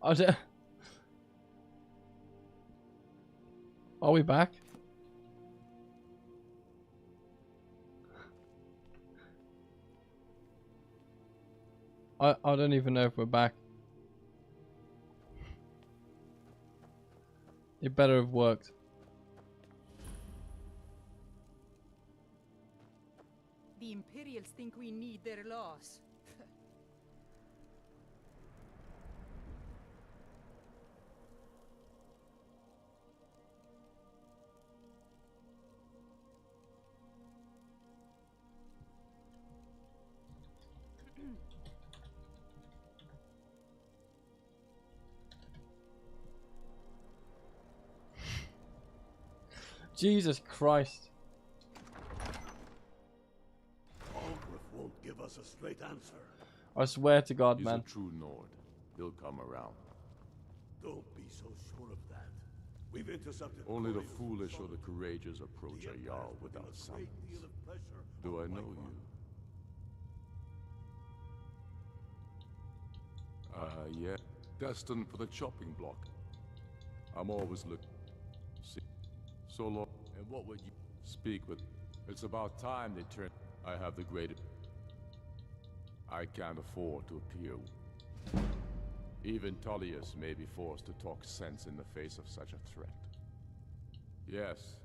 Are we back? I don't even know if we're back. It better have worked. The Imperials think we need their laws. Jesus Christ. Algrith won't give us a straight answer. I swear to God, He's man. a true Nord. He'll come around. Don't be so sure of that. We've intercepted. Only the couriers foolish from or the Solomon. courageous approach The a Empire Jarl is putting without a great summons. deal of pressure Do I on know White you? Run. Yeah. Destined for the chopping block. I'm always looking. See, so long. And what would you speak with? It's about time they turn. I have the greatest. I can't afford to appear. Even Tullius may be forced to talk sense in the face of such a threat. Yes,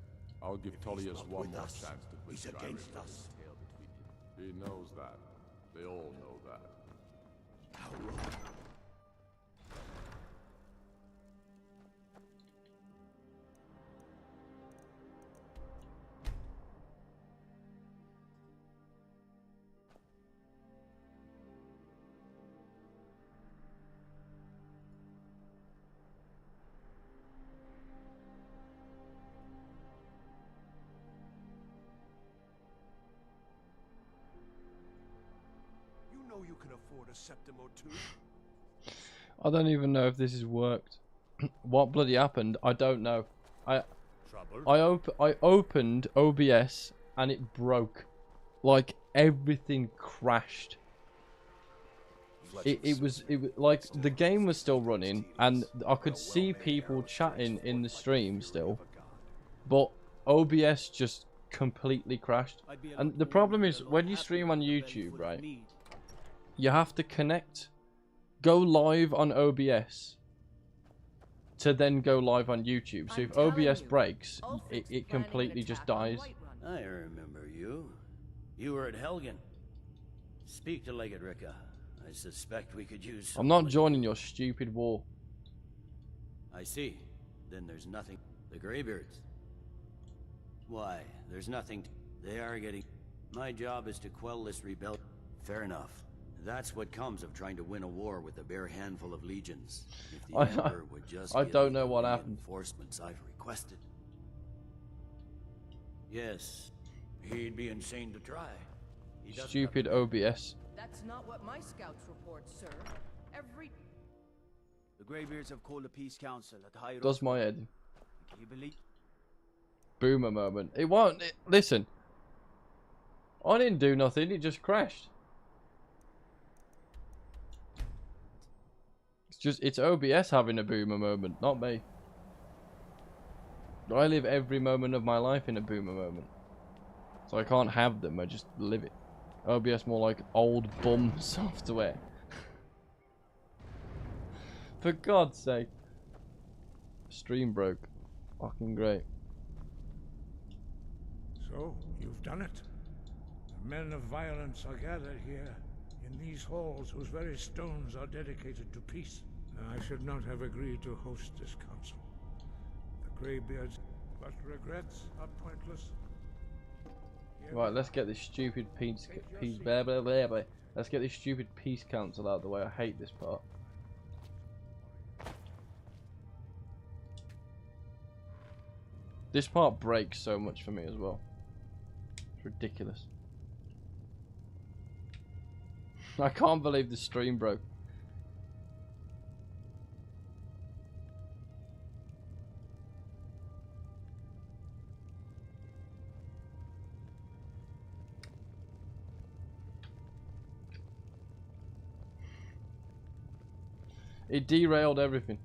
I'll give If he's Tullius not one with more us, chance to quit he's Skyrim against with us. his tail between him. He knows that. They all know that. How long? You know you can afford a Septimo too. I don't even know if this has worked. What bloody happened? I don't know. I opened OBS and it broke. Like everything crashed. It was like the game was still running and I could see people chatting in the stream still, but OBS just completely crashed. And the problem is when you stream on YouTube, right, you have to connect, go live on OBS to then go live on YouTube. So if OBS breaks, it completely just dies. I remember you. You were at Helgen. Speak to Legate Ricka. I suspect we could use I'm not joining your stupid war. I see. Then there's nothing. The Greybeards. Why, there's nothing. They are getting. My job is to quell this rebellion. Fair enough. That's what comes of trying to win a war with a bare handful of legions. If the Emperor would just I give don't me know the what happened. reinforcements I've requested. Yes, he'd be insane to try. He doesn't Stupid OBS. That's not what my scouts report, sir. Every... The Greybeards have called a peace council at high. Does my head. Can you believe? Boomer moment. It won't. Listen. I didn't do nothing. It just crashed. It's OBS having a boomer moment, not me. I live every moment of my life in a boomer moment. So I can't have them, I just live it. OBS more like old bum software. For God's sake. Stream broke. Fucking great. So, you've done it. The men of violence are gathered here, in these halls whose very stones are dedicated to peace. And I should not have agreed to host this council. The Greybeards, but regrets are pointless. Here Right, let's get this stupid blah, blah, blah, blah. Let's get this stupid peace council out of the way. I hate this part. This part breaks so much for me as well. It's ridiculous. I can't believe the stream broke. It derailed everything.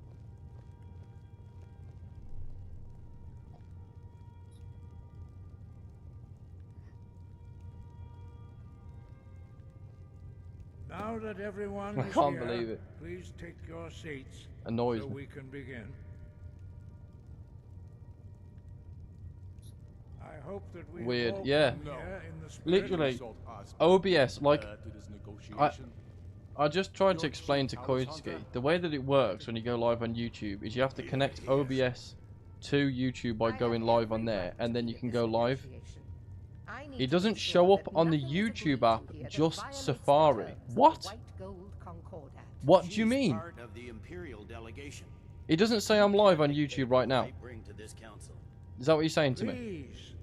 Now that everyone I is can't here, believe it. please take your seats Annoys so me. we can begin. I hope that we Weird, all yeah. come here in the spirit Literally, Consult us OBS, like, to this negotiation. I just tried to explain to Koitsuki, the way that it works when you go live on YouTube is you have to connect OBS to YouTube by going live on there, and then you can go live. It doesn't show up on the YouTube app, just Safari. What? What do you mean? Part of the Imperial delegation. It doesn't say I'm live on YouTube right now. Bring to this council. Is that what you're saying to me? Please,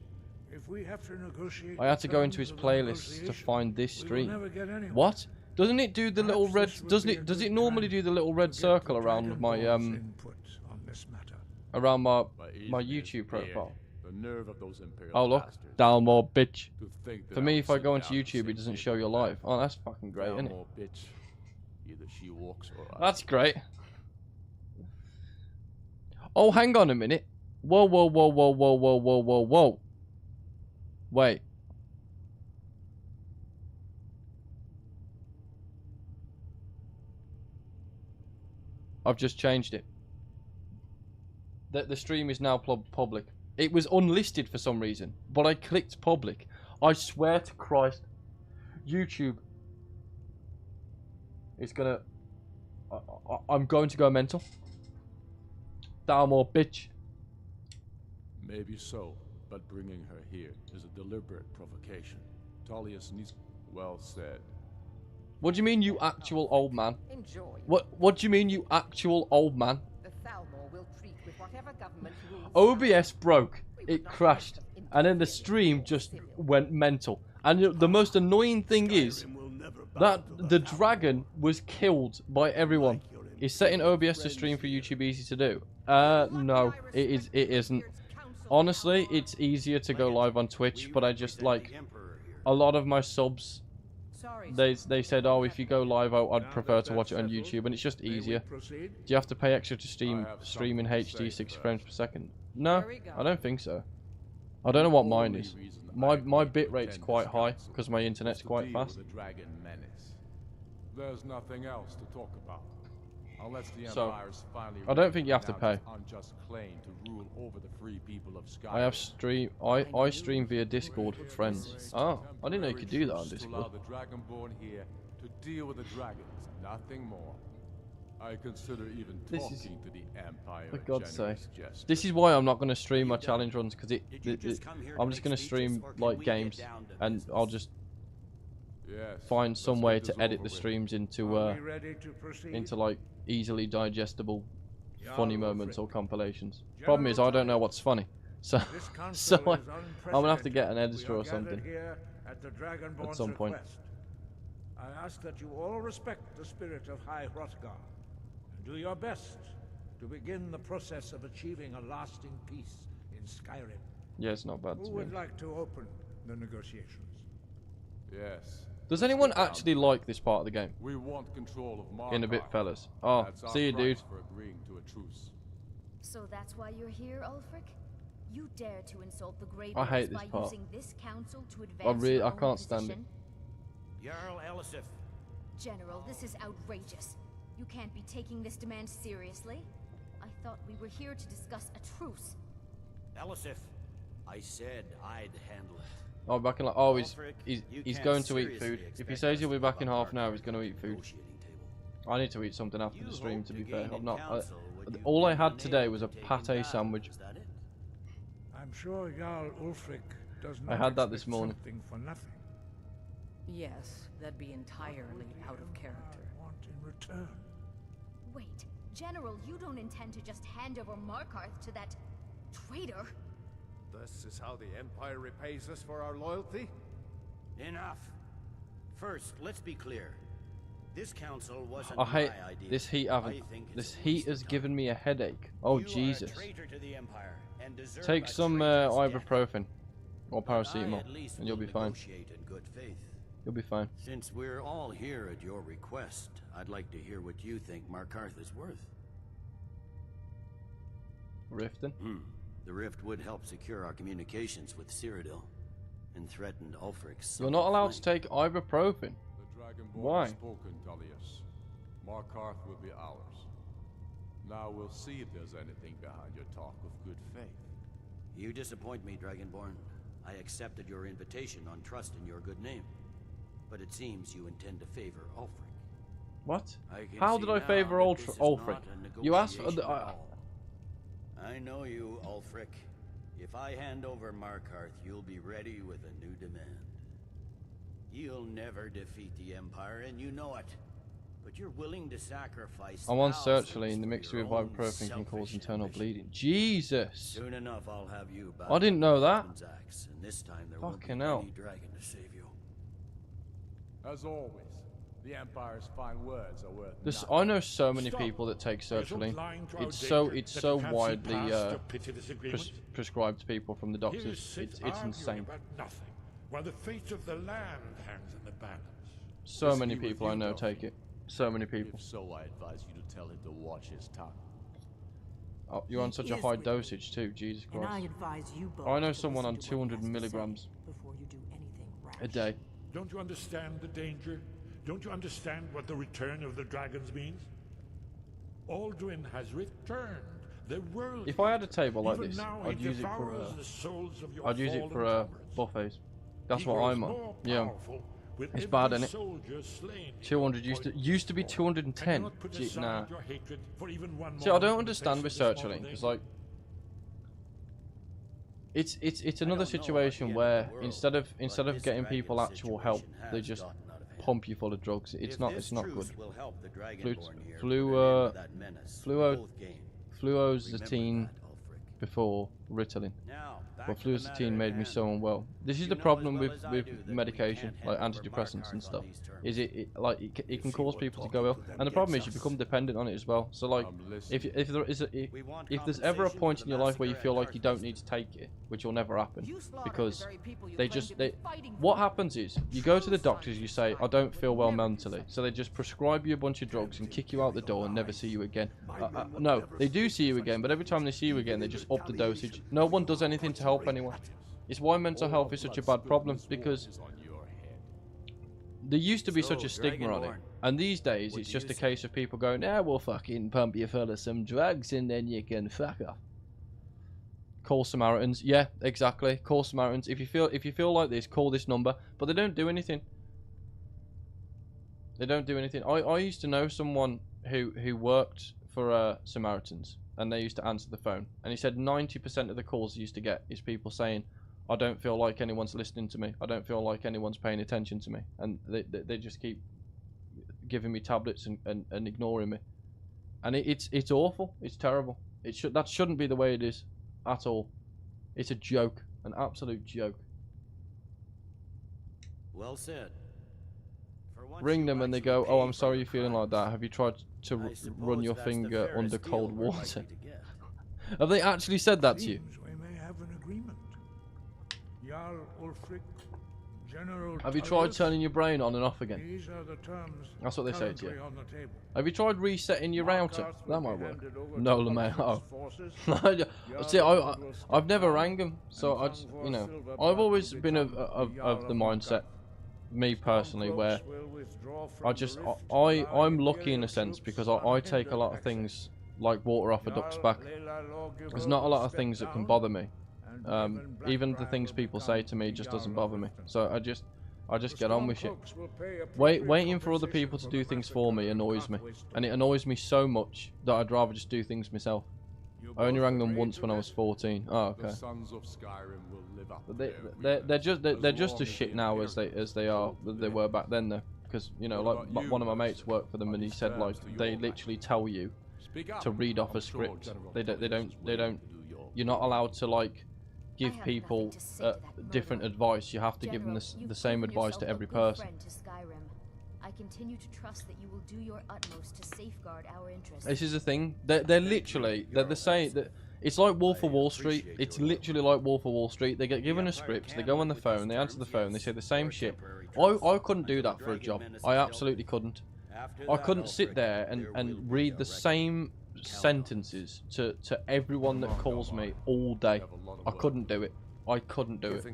if we have to negotiate I had to go into his the terms of the playlist to negotiation, find this we will stream. never get anywhere. What? Doesn't it do the little red? Perhaps this would Doesn't be a it? Does good it normally time do the little red to get circle the around my Dragonborn's input on this matter. around my But YouTube profile? The nerve of those Imperial Oh look, bastards Dalmore bitch. to think that For I me, would if I sit go onto down and YouTube, say it doesn't shit show you're like live. Oh, that's fucking great, isn't it? Dalmore bitch. Either she walks or I. That's great. Oh, hang on a minute. Whoa, whoa, whoa, whoa, whoa, whoa, whoa, whoa, whoa. Wait. I've just changed it. The stream is now public. It was unlisted for some reason, but I clicked public. I swear to Christ, YouTube is gonna... I'm going to go mental. Dalmore bitch. Maybe so, but bringing her here is a deliberate provocation. Tullius needs. Well said. What do you mean, you actual old man? Enjoy. What do you mean, you actual old man? The Thalmor will treat with whatever government rules. OBS broke. It crashed. And then the stream just went mental. And the most annoying thing is Skyrim will never bow that to the Thalmor. dragon was killed by everyone. Is setting OBS to stream for YouTube easy to do? No, it isn't. Honestly, it's easier to go live on Twitch, but I just like a lot of my subs. They said, oh, if you go live, I'd prefer to watch it on YouTube, and it's just easier. Do you have to pay extra to stream in HD 60 frames per second? No, I don't think so. I don't know what mine is. My bit rate's quite high because my internet's quite fast. The dragon menace. There's nothing else to talk about. Unless the So, Empire's finally I don't think you have to pay. unjust claim to rule over the free people of Skyrim. I have I stream via Discord for friends. Oh, I didn't know you could do that on To allow Discord. the Dragonborn here to deal with the dragons, nothing more. I consider even This talking is- to the Empire. For a God's sake. generous gesture. This is why I'm not going to stream my challenge runs, because I'm just going to speeches, stream or can like we get games, down to and business? I'll just Yes, find some let's way get to this edit over the with. streams into Are we ready to proceed? like easily digestible funny Jarl moments or Ulfric. compilations. Problem is, I don't know what's funny, so This so council is I'm gonna have to get an unprecedented. editor We or are gathered something. here at the Dragonborn's at some point. request. I ask that you all respect the spirit of High Hrothgar and do your best to begin the process of achieving a lasting peace in Skyrim. Yeah, it's not bad Who to me. would like to open the negotiations? Yes. Does anyone actually like this part of the game? We want control of Markarth. In a bit, fellas. Oh, That's our see you, dude. price for agreeing to a truce. So that's why you're here, Ulfric? You dare to insult the Grey I hate Bears this by part. using this council to advance I your own can't stand it. position? Jarl Elisif. General, this is outrageous. You can't be taking this demand seriously. I thought we were here to discuss a truce. Elisif. I said I'd handle it. Oh, back in like, oh, he's Ulfric, you he's can't going to eat seriously food. If he expect says us he'll be to back in give up half an our hour, he's going to eat food. negotiating table. I need to eat something after You the stream. hope To be to fair, gain I've not. counsel when you've All I been had today unable was a to take him pate down, sandwich. is that it? I'm sure Jarl Ulfric does I not had that this expect morning. something for nothing. Yes, that'd be entirely out of character. I want in return. Wait, General, you don't intend to just hand over Markarth to that traitor? This is how the Empire repays us for our loyalty? Enough. First, let's be clear. This council wasn't I hate my idea. this heat. I think it's This a heat waste has of given time. me a headache. Oh You Jesus! Are a traitor to the Empire and deserve Take a some traitor's death. ibuprofen or But I paracetamol, at least and you'll will be fine. negotiate in good faith. You'll be fine. Since we're all here at your request, I'd like to hear what you think Markarth is worth. Riften? The rift would help secure our communications with Cyrodiil and threatened Ulfric's. You're not allowed to take ibuprofen. The Dragonborn Why? has spoken, Tullius. Markarth will be ours. Now we'll see if there's anything behind your talk of good faith. You disappoint me, Dragonborn. I accepted your invitation on trust in your good name. But it seems you intend to favor Ulfric. What? I can How see did I now favor that this is Ulfric? not a You asked for negotiation the. at all. I know you, Ulfric. If I hand over Markarth, you'll be ready with a new demand. You'll never defeat the Empire, and you know it. But you're willing to sacrifice. I'm on thousands sertraline. The for mixture your of own ibuprofen can cause selfish internal ambition. bleeding. Jesus! Soon enough, I'll have you back. I didn't know that. Axe, and this time there won't be Fucking hell. any dragon to save you. As always, the Empire's fine words are worth This nothing. I know so many Stop. people that take Are you so sertraline. blind to our It's so danger that so you can't see widely past your pitiless agreement? prescribed to people from the Here you doctors. sit It's arguing insane. about nothing, while the fate of the land hangs in the balance. So Is many he with people I you, know Delphi? take it. So many people. If so, I advise you to tell him to watch his tongue. Oh, you're on such a is high with me. dosage too. Jesus And I Christ. advise you both I know to someone on listen to what he 200 has to milligrams say before you do anything rash. a day. Don't you understand the danger? Don't you understand what the return of the dragons means? Alduin has returned. The world. If I had a table like Even this, now I'd he use it for devours the souls of your I'd use it fallen for comrades. buffets. That's He what grows I'm on. more Yeah. powerful with It's every bad, innit? soldier slain in 200 your used to be point. 210. Can you not put Gee, aside nah. your hatred for even one See, I moment don't in the understand face with of this mortal sertraline because danger? like it's I another don't know about the situation end of where the world, instead of but this getting people dragon actual help, situation they has just gotten out of hand. pump you full of drugs. It's If not this good. truce will help the Flu- Dragonborn here flu- put an end to that menace, we fluo- both gain. Fluozatine Remember that, Ulfric. before Ritalin. Now, back But to the matter fluoxetine at made me hand. so unwell. This is You the know problem as with well as I do that we medication, can't like hand over antidepressants Markarth and stuff. on these terms. Is it can If cause you were people to talking go ill, to them and the problem is against you us. become dependent on it as well. So like, I'm if listening. if there is We want if there's ever a compensation point for in the your life where you massacre feel at like you don't Harvey. need to take it, which will never happen, You slaughtered the because very people you they claim just to be they fighting what for. happens is you go to the doctors, you say I don't feel well mentally, so they just prescribe you a bunch of drugs and kick you out the door and never see you again. No, they do see you again, but every time they see you again, they just up the dosage. No one does anything to help anyone. It's why mental health is such a bad problem, because Is on your head. there used to be So, such a stigma on it, Dragonborn, and these days what it's do just you a say? case of people going, "Yeah, we'll fucking pump you full of some drugs and then you can fuck off." Call Samaritans, yeah, exactly. Call Samaritans. If you feel like this, call this number. But they don't do anything. They don't do anything. I used to know someone who worked for Samaritans, and they used to answer the phone, and he said 90% of the calls he used to get is people saying, I don't feel like anyone's listening to me. I don't feel like anyone's paying attention to me. And they just keep giving me tablets and ignoring me. And it's awful. It's terrible. That shouldn't be the way it is at all. It's a joke. An absolute joke. Well said. For once Ring you them and they actually go, oh, pay I'm for sorry your you're feeling like crimes. that. Have you tried to I run suppose your that's the finger fairest under deal cold we're water? likely to get. Have they actually said that to you? Seems we may have an agreement. Jarl Ulfric, General Have you tried Tullius, turning your brain on and off again? These are the terms That's what they say to you. currently on the table. Have you tried resetting your router? Markarth will That be might work. handed over No, to mate. Ulfric's Oh. forces. See, Jarl will step I've never down, rang him, so and I just, Fangor you know, Silverback I've will always been of become the Jarl the of mindset, me personally, where Stormcloaks will withdraw from I the just rift to I'm allow lucky in a Imperial sense troops because I take a unhindered lot of access. things like water off a duck's Jarl back. Leila Lawgiver There's not a lot will of step things that can down, bother me. and Devon Even the Blackbriar things will people become say to me the just Jarl doesn't of bother me. Riften. So I just The get on with shit. Stormcloaks will pay appropriate Waiting for other people to compensation do the things for me massacre annoys me, pathways to and it annoys me so much that I'd rather just do things myself. You I only both rang them agree once to when I was this? 14. Oh, The okay. sons of Skyrim will live up But to they're their agreement, they're just long as as shit the now as Imperial they were back then though, because you know What like about you, one of my Moosey? mates worked for them Are and he these said like terms to they your literally liking? tell you Speak up. to read off I'm a sure script. General They Tullius don't is willing to do your you're not allowed to like give have people nothing to say to that different murderer. advice. You have to give them General, you've the same proven advice yourself to a every good person. friend to Skyrim. I continue to trust that you will do your utmost to safeguard our interests. This is the thing. They're literally they're the same. It's like Wolf of Wall Street. It's literally like Wolf of Wall Street. They get given a script, they go on the phone, they answer the phone, they say the same shit. I couldn't do that for a job. I absolutely couldn't. I couldn't sit there and read the same sentences to everyone that calls me all day. I couldn't do it. I couldn't do it.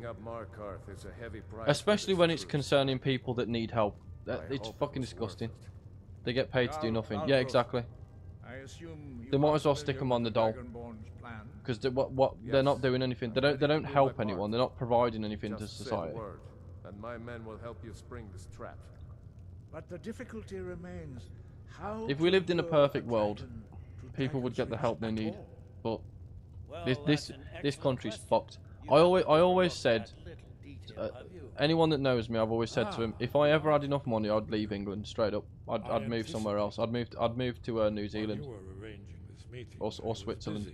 Especially when it's concerning people that need help. It's fucking disgusting. They get paid to do nothing. Yeah, exactly. They might as well stick them on the dole. Because they're not doing anything. They don't help anyone. They're not providing anything to society. And my men will help you spring this trap. But the difficulty remains. How if we lived in a perfect world, people would get the help they need. But this country's fucked. I always said, anyone that knows me, I've always said to him, if I ever had enough money, I'd leave England straight up. I'd move somewhere else. I'd move to New Zealand or Switzerland.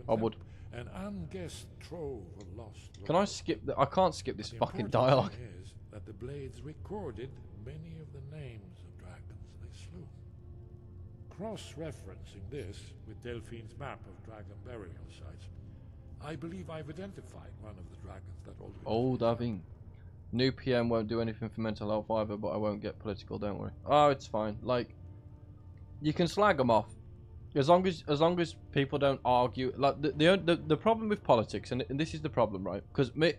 I would. An unguessed trove of lost. Can I skip? I can't skip this fucking dialogue. Is that the blades recorded many of the names of dragons they slew. Cross-referencing this with Delphine's map of dragon burial sites, I believe I've identified one of the dragons that already. Oh, Davin. New PM won't do anything for mental health either, but I won't get political. Don't worry. Oh, it's fine. Like, you can slag them off, as long as people don't argue. Like the problem with politics, and this is the problem, right? Because me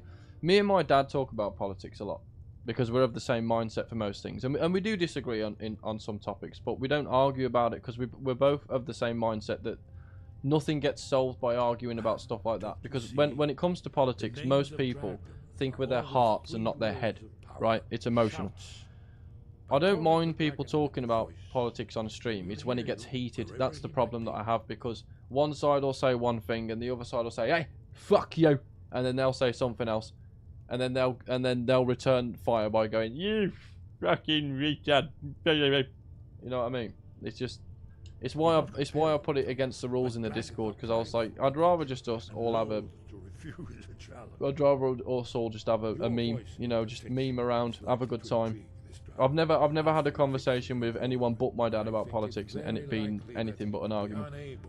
and my dad talk about politics a lot, because we're of the same mindset for most things, and we do disagree on some topics, but we don't argue about it because we're both of the same mindset that nothing gets solved by arguing about stuff like that. Because when it comes to politics, most people think with their hearts and not their head, right? It's emotional. I don't mind people talking about politics on stream. It's when it gets heated. That's the problem that I have, because one side will say one thing and the other side will say, "Hey, fuck you," and then they'll say something else, and then they'll return fire by going, "You fucking retard." You know what I mean? It's why I put it against the rules in the Discord, because I was like, I'd rather just us all have a. I'd rather us all just have a meme, you know, just meme around, have a good time. I've never had a conversation with anyone but my dad about politics and it being anything but an argument.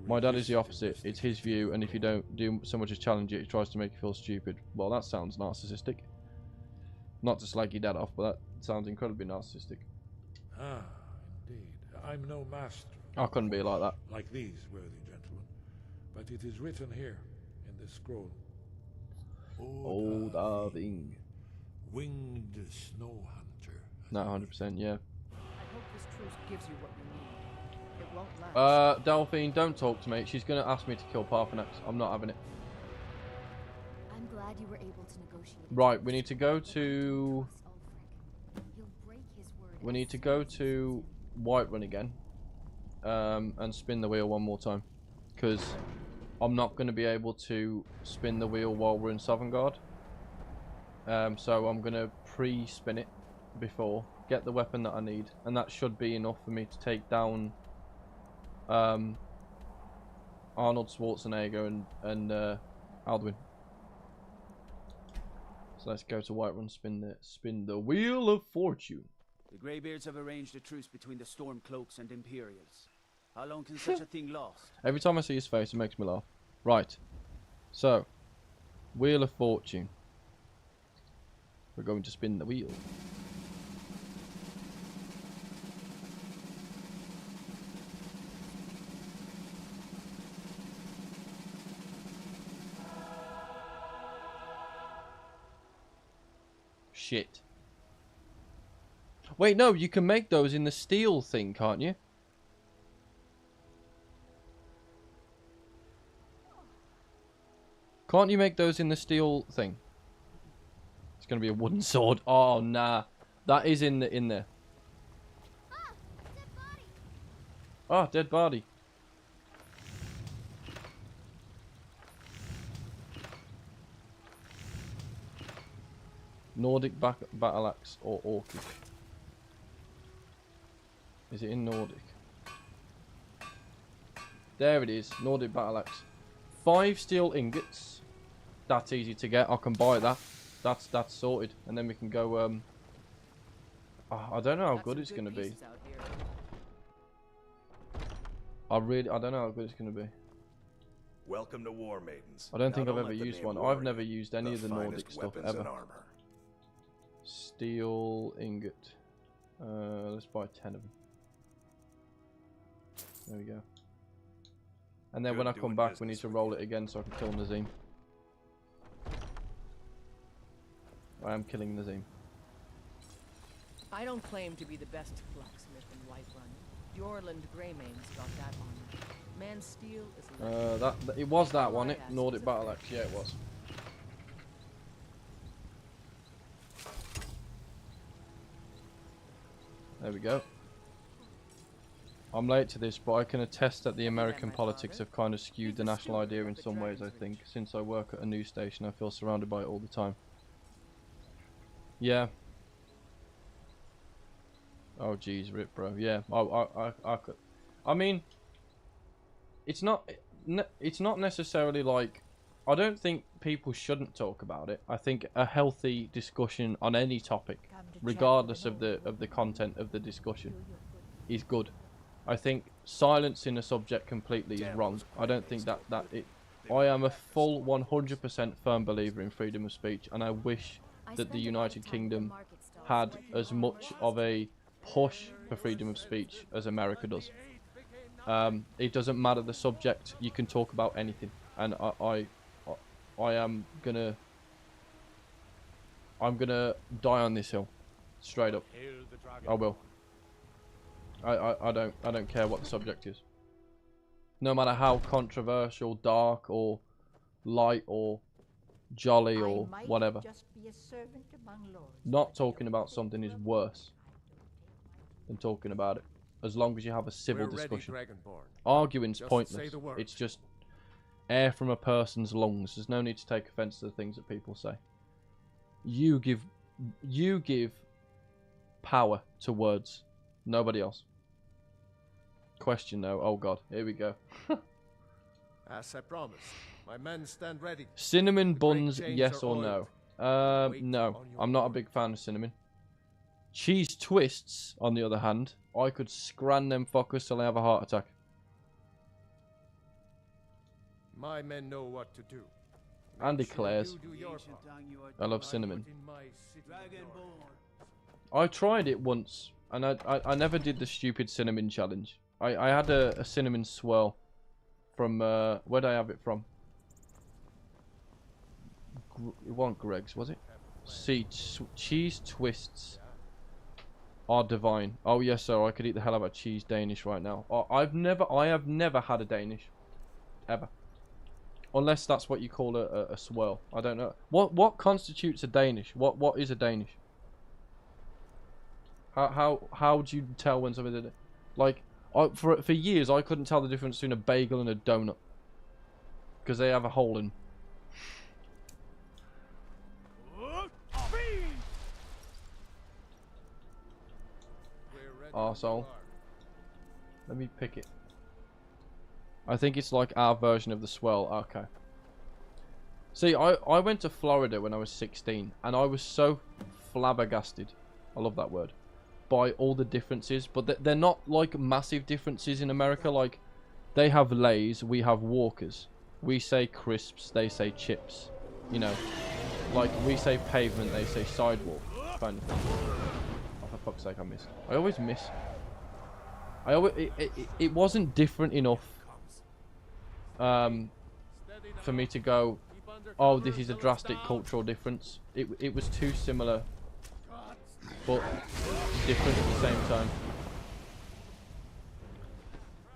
My dad is the opposite. It's his view, and if you don't do so much as challenge it, he tries to make you feel stupid. Well, that sounds narcissistic. Not to slag your dad off, but that sounds incredibly narcissistic. Ah, indeed. I'm no master. I couldn't be like that. Like these worthy gentlemen, but it is written here in this scroll. Old Arving. Winged snow hunter. No, 100%, yeah. I hope this truce gives you what you need. It won't last. Delphine, don't talk to me. She's gonna ask me to kill Parthenax. I'm not having it. I'm glad you were able to negotiate. Right, we need to go to. We need to go to Whiterun again, and spin the wheel one more time, because I'm not going to be able to spin the wheel while we're in Sovngarde. So I'm going to pre-spin it before, get the weapon that I need, and that should be enough for me to take down Arnold Schwarzenegger and Alduin. So let's go to Whiterun, spin the wheel of fortune. The Greybeards have arranged a truce between the Stormcloaks and Imperials. How long can such a thing last? Every time I see his face, it makes me laugh. Right. So, Wheel of Fortune. We're going to spin the wheel. Shit. Wait, no, you can make those in the steel thing, can't you? Can't you make those in the steel thing? It's gonna be a wooden sword. Oh nah, that is in there. Ah, dead body. Nordic battle axe or Orcish? Is it in Nordic? There it is, Nordic battle axe. 5 steel ingots. That's easy to get. I can buy that. That's sorted, and then we can go. I don't know how good it's gonna be. I don't know how good it's gonna be. welcome to War Maidens. I don't think Now I've ever let the used name one. worry I've never you. used any of the Nordic finest stuff weapons ever. and armor. Steel ingot. Let's buy 10 of them. There we go. And then when I come back, we need to roll it again so I can kill Nazim. I am killing Nazim. I don't claim to be the best blacksmith in Whiterun. Bjorland Greymane's got that on. Man Steel is It was that one, it? Nordic Battle Axe, yeah, it was. There we go. I'm late to this, but I can attest that the American politics have kind of skewed the national idea in some ways, I think. Since I work at a news station, I feel surrounded by it all the time. Yeah. Oh, jeez, rip, bro. Yeah, I could. I mean, it's not necessarily like... I don't think people shouldn't talk about it. I think a healthy discussion on any topic, regardless of the content of the discussion, is good. I think silencing a subject completely is wrong. I don't think that it... I am a full 100% firm believer in freedom of speech, and I wish that the United Kingdom had as much of a push for freedom of speech as America does. It doesn't matter the subject, you can talk about anything, and I'm gonna die on this hill, straight up. I will. I don't care what the subject is. No matter how controversial, dark, or light, or jolly, or whatever. Not talking about something is worse than talking about it. As long as you have a civil discussion. Arguing's pointless. It's just air from a person's lungs. There's no need to take offense to the things that people say. You give power to words. Nobody else. Question though. Oh god, here we go. As I promised, my men stand ready. Cinnamon buns, yes or no? No, I'm not a big fan of cinnamon. Cheese twists, on the other hand, I could scran them fuckers till I have a heart attack. My men know what to do. And eclairs. I love cinnamon. I tried it once, and I never did the stupid cinnamon challenge. I had a cinnamon swirl from, where did I have it from? It wasn't Greg's, was it? See, cheese twists are divine. Oh yes, sir, I could eat the hell out of a cheese Danish right now. I have never had a Danish, ever. Unless that's what you call a swirl. I don't know. What constitutes a Danish? What is a Danish? How do you tell when something did it? Like, for years I couldn't tell the difference between a bagel and a donut because they have a hole in. Arsehole. Let me pick it. I think it's like our version of the swirl. Okay. See, I went to Florida when I was 16, and I was so flabbergasted. I love that word. By all the differences, but they're not like massive differences in America. Like, they have Lays, we have Walkers. We say crisps, they say chips. You know, like we say pavement, they say sidewalk. Kind of thing. Oh, for fuck's sake, I missed. I always miss. It wasn't different enough for me to go, oh, this is a drastic cultural difference. It was too similar, but different at the same time.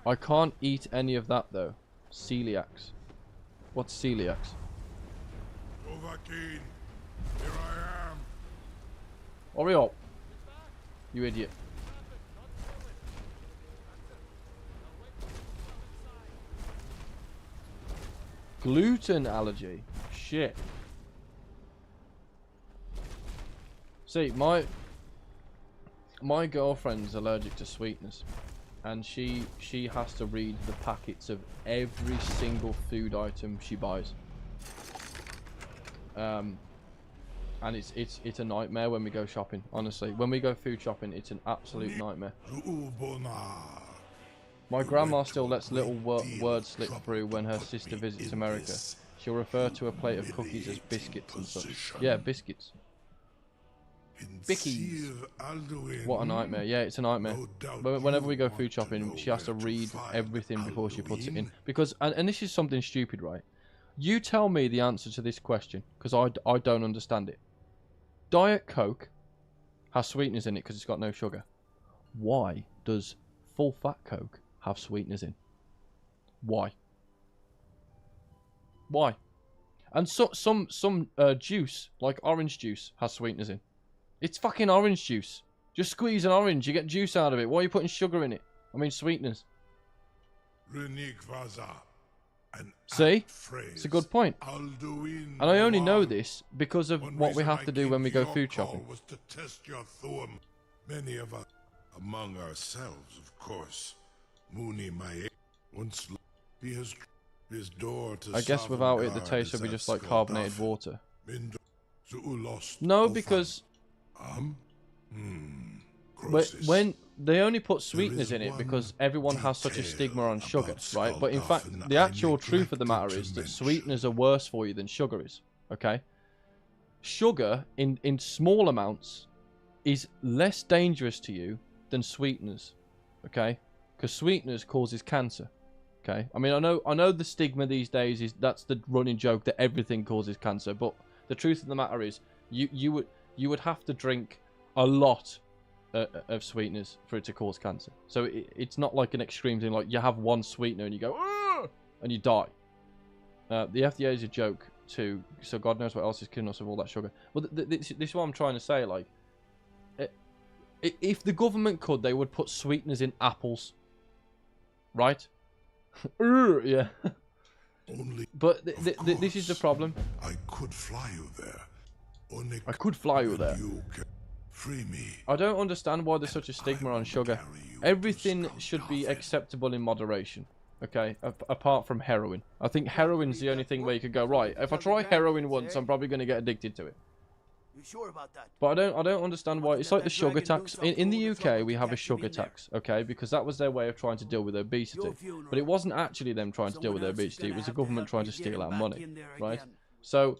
I can't eat any of that though. Celiacs. What's celiacs? Dovahkiin, here I am. Hurry up, you idiot. Gluten allergy. Shit. See, my girlfriend's allergic to sweetness, and she has to read the packets of every single food item she buys. And it's a nightmare when we go shopping. Honestly, when we go food shopping, it's an absolute nightmare. My grandma still lets little words slip through when her sister visits America. She'll refer to a plate of cookies as biscuits and such. Yeah, biscuits. Bickies. What a nightmare. Yeah, it's a nightmare. But whenever we go food shopping, she has to read everything before she puts it in. Because, and this is something stupid, right? You tell me the answer to this question, because I don't understand it. Diet Coke has sweeteners in it because it's got no sugar. Why does full fat Coke have sweeteners in? Why? Why? And some juice, like orange juice, has sweeteners in. It's fucking orange juice. Just squeeze an orange, you get juice out of it. Why are you putting sugar in it? I mean sweeteners. See? It's a good point. And I only know this because of what we have to do when we go food shopping. Many of us, among ourselves, of course. Mooney, my once he has his door to. I guess without it, the taste would be just like carbonated water. No, because when they only put sweeteners in it because everyone has such a stigma on sugar, right? But in fact, the actual truth of the matter is that sweeteners are worse for you than sugar is. Okay, sugar in small amounts is less dangerous to you than sweeteners. Okay, because sweeteners causes cancer. Okay, I mean I know the stigma these days is that's the running joke that everything causes cancer, but the truth of the matter is you would have to drink a lot of sweeteners for it to cause cancer. So it's not like an extreme thing like you have one sweetener and you go "Argh!" and you die. The FDA is a joke too, so God knows what else is killing us with all that sugar. Well, this is what I'm trying to say. Like, if the government could, they would put sweeteners in apples, right? Yeah. But this is the problem. I could fly you there. I could fly you there. Free me. I don't understand why there's such a stigma on sugar. Everything should be acceptable in moderation. Okay, apart from heroin. I think heroin's the only thing where you could go, right, if I try heroin once, I'm probably going to get addicted to it. You sure about that? But I don't understand why. It's like the sugar tax. In the UK, we have a sugar tax, okay, because that was their way of trying to deal with obesity. But it wasn't actually them trying to deal with obesity. It was the government trying to steal our money, right? So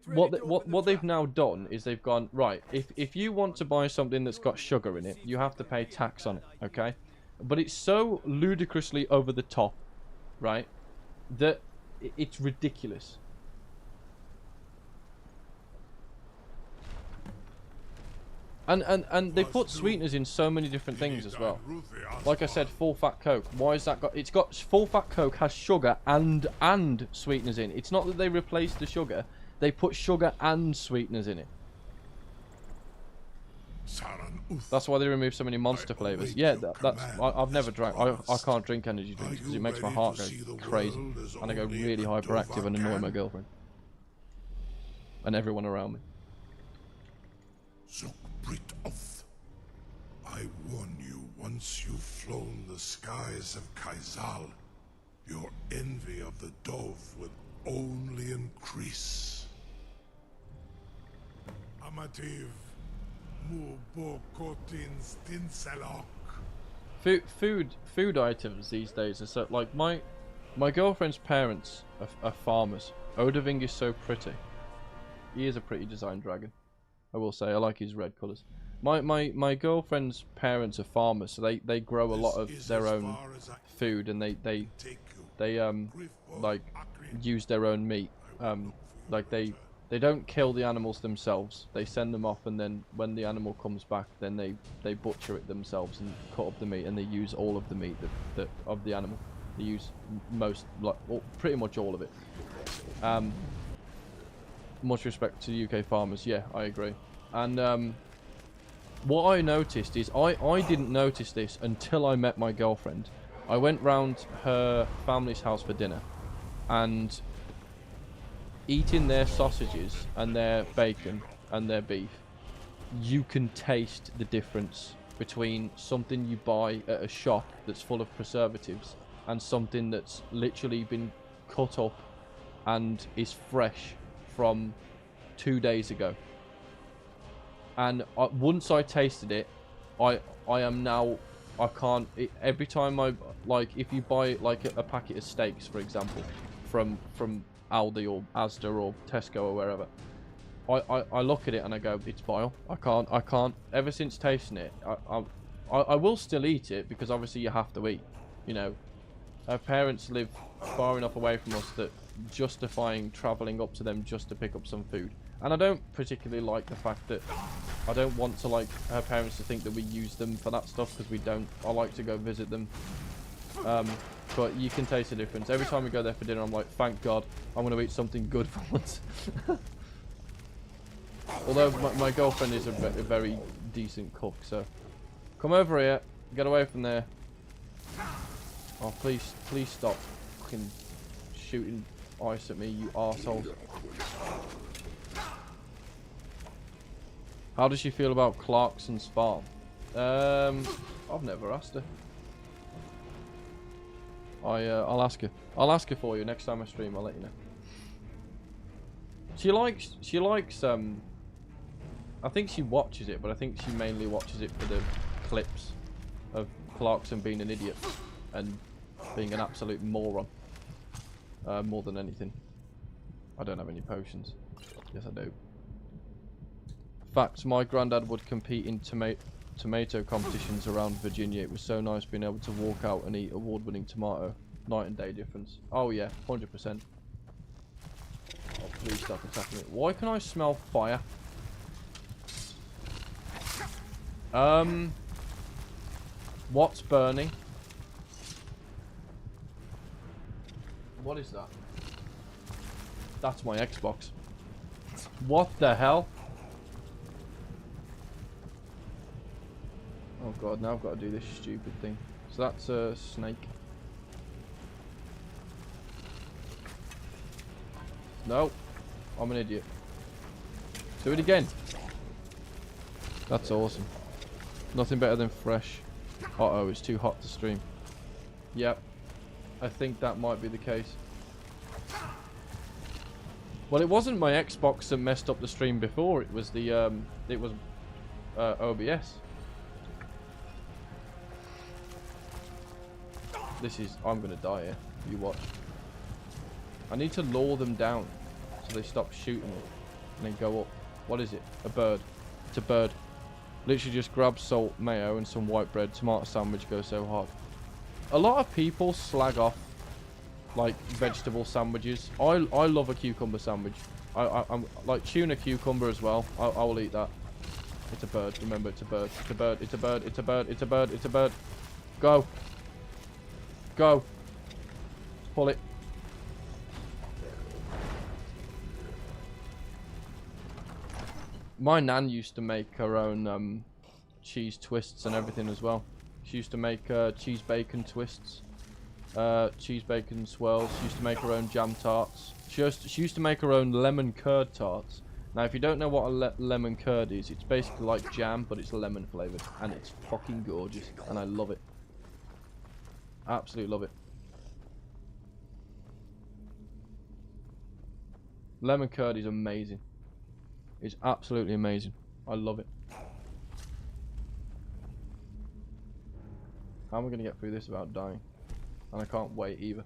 what they've now done is they've gone, right, if you want to buy something that's got sugar in it, you have to pay tax on it, okay? But it's so ludicrously over the top, right, that it's ridiculous. And they put sweeteners in so many different things as well. Like I said, full fat Coke. Why is that got? It's got full fat Coke has sugar and sweeteners in. It's not that they replaced the sugar. They put sugar and sweeteners in it. That's why they remove so many monster flavors. Yeah, I've never drank. I can't drink energy drinks because it makes my heart go crazy, and I go really hyperactive and annoy my girlfriend and everyone around me. I warn you, once you've flown the skies of Kaizal, your envy of the dove will only increase. Amativ Mubokotin Stinselok. Food items these days are so like my girlfriend's parents are farmers. Odoving is so pretty. He is a pretty designed dragon. I will say I like his red colours. My girlfriend's parents are farmers, so they grow a lot of their own food, and they like use their own meat. Like they don't kill the animals themselves. They send them off, and then when the animal comes back, then they butcher it themselves and cut up the meat, and they use all of the meat that of the animal. They use pretty much all of it. Much respect to UK farmers. Yeah, I agree. And what I noticed is I didn't notice this until I met my girlfriend. I went round her family's house for dinner, and eating their sausages and their bacon and their beef, you can taste the difference between something you buy at a shop that's full of preservatives and something that's literally been cut up and is fresh from 2 days ago. And once I tasted it, I am now I can't. Every time I like, if you buy like a packet of steaks, for example, from Aldi or Asda or Tesco or wherever, I look at it and I go, it's vile. I can't. Ever since tasting it, I will still eat it because obviously you have to eat. You know, our parents live far enough away from us that justifying travelling up to them just to pick up some food. And I don't particularly like the fact that I don't want to like her parents to think that we use them for that stuff, because we don't. I like to go visit them. But you can taste the difference. Every time we go there for dinner, I'm like, thank God, I'm going to eat something good for once. Although my girlfriend is a very decent cook, so come over here, get away from there. Oh, please stop fucking shooting ice at me, you arsehole. How does she feel about Clarkson's farm? I've never asked her. I'll ask her. I'll ask her for you next time I stream. I'll let you know. She likes I think she watches it, but I think she mainly watches it for the clips of Clarkson being an idiot and being an absolute moron. More than anything. I don't have any potions. Yes, I do. Facts, my granddad would compete in tomato competitions around Virginia. It was so nice being able to walk out and eat award-winning tomato. Night and day difference. Oh yeah, 100%. Oh, please stop attacking me. Why can I smell fire? What's burning? What is that? That's my Xbox. What the hell? Oh god, now I've got to do this stupid thing. So that's a snake. No, I'm an idiot. Do it again. That's awesome. Nothing better than fresh. Uh-oh, it's too hot to stream. Yep. I think that might be the case. Well, it wasn't my Xbox that messed up the stream before. It was the OBS. This is... I'm gonna die here. You watch. I need to lure them down so they stop shooting me and then go up. What is it? A bird. It's a bird. Literally just grab salt, mayo and some white bread. Tomato sandwich goes so hard. A lot of people slag off like vegetable sandwiches. I love a cucumber sandwich. I'm like tuna cucumber as well. I will eat that. It's a bird. Remember, it's a bird. It's a bird. It's a bird. It's a bird. It's a bird. It's a bird. Go. Go. Pull it. My nan used to make her own cheese twists and everything as well. She used to make cheese bacon twists, cheese bacon swirls. She used to make her own jam tarts. She used to make her own lemon curd tarts. Now, if you don't know what a lemon curd is, it's basically like jam, but it's lemon flavored, and it's fucking gorgeous, and I love it. Absolutely love it. Lemon curd is amazing. It's absolutely amazing. I love it. How am I going to get through this without dying? And I can't wait either.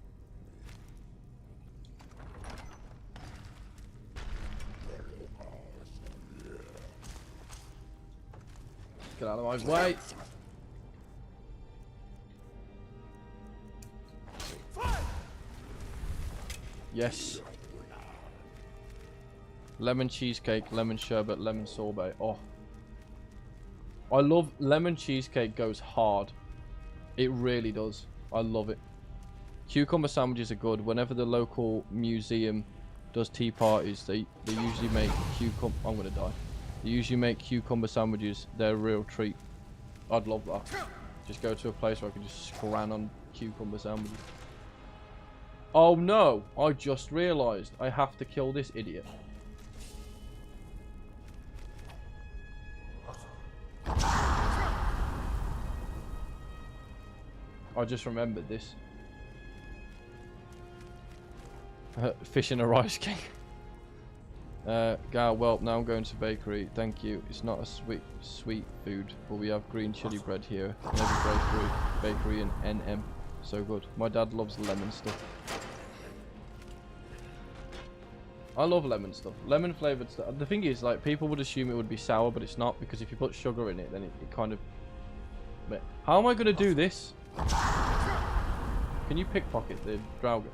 Get out of my way. Yes. Lemon cheesecake, lemon sherbet, lemon sorbet. Oh. I love lemon cheesecake, goes hard. It really does. I love it. Cucumber sandwiches are good. Whenever the local museum does tea parties, they usually make cucumber... I'm going to die. They usually make cucumber sandwiches. They're a real treat. I'd love that. Just go to a place where I can just scran on cucumber sandwiches. Oh no! I just realised I have to kill this idiot. I just remembered this. Fish in a rice cake. Gal, well, now I'm going to bakery. Thank you. It's not a sweet food, but we have green chili bread here. In every bakery in NM. So good. My dad loves lemon stuff. I love lemon stuff. Lemon flavored stuff. The thing is, like, people would assume it would be sour, but it's not, because if you put sugar in it, then it kind of... How am I going to do this? Can you pickpocket the Draugr?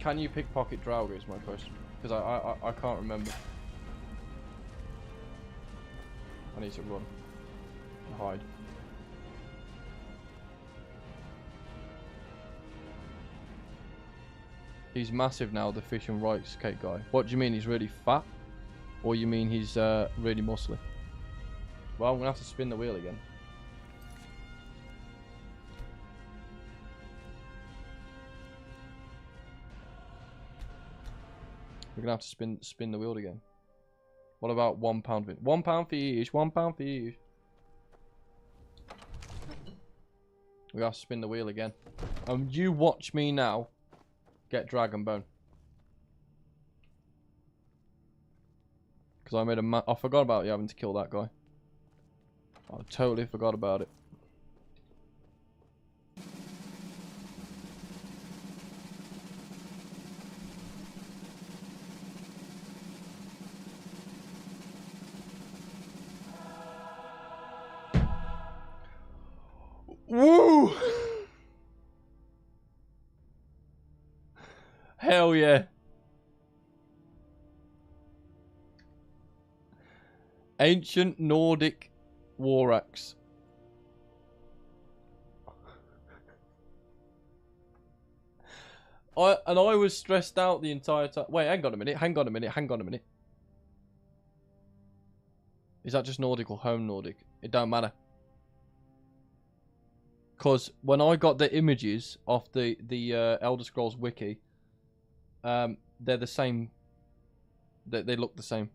Can you pickpocket Draugr is my question. Because I can't remember. I need to run. And hide. He's massive now, the fish and rice cake guy. What do you mean, he's really fat? Or you mean he's really muscly? Well, I'm going to have to spin the wheel again. We're going to have to spin the wheel again. What about £1? £1 fish, £1 fish. We have to spin the wheel again. You watch me now. Get Dragon Bone. Because I made a I forgot about you having to kill that guy. I totally forgot about it. Woo! Hell yeah. Ancient Nordic war axe. I was stressed out the entire time. Wait, hang on a minute. Is that just Nordic or home Nordic? It don't matter. Because when I got the images off the Elder Scrolls wiki, they're the same. They look the same.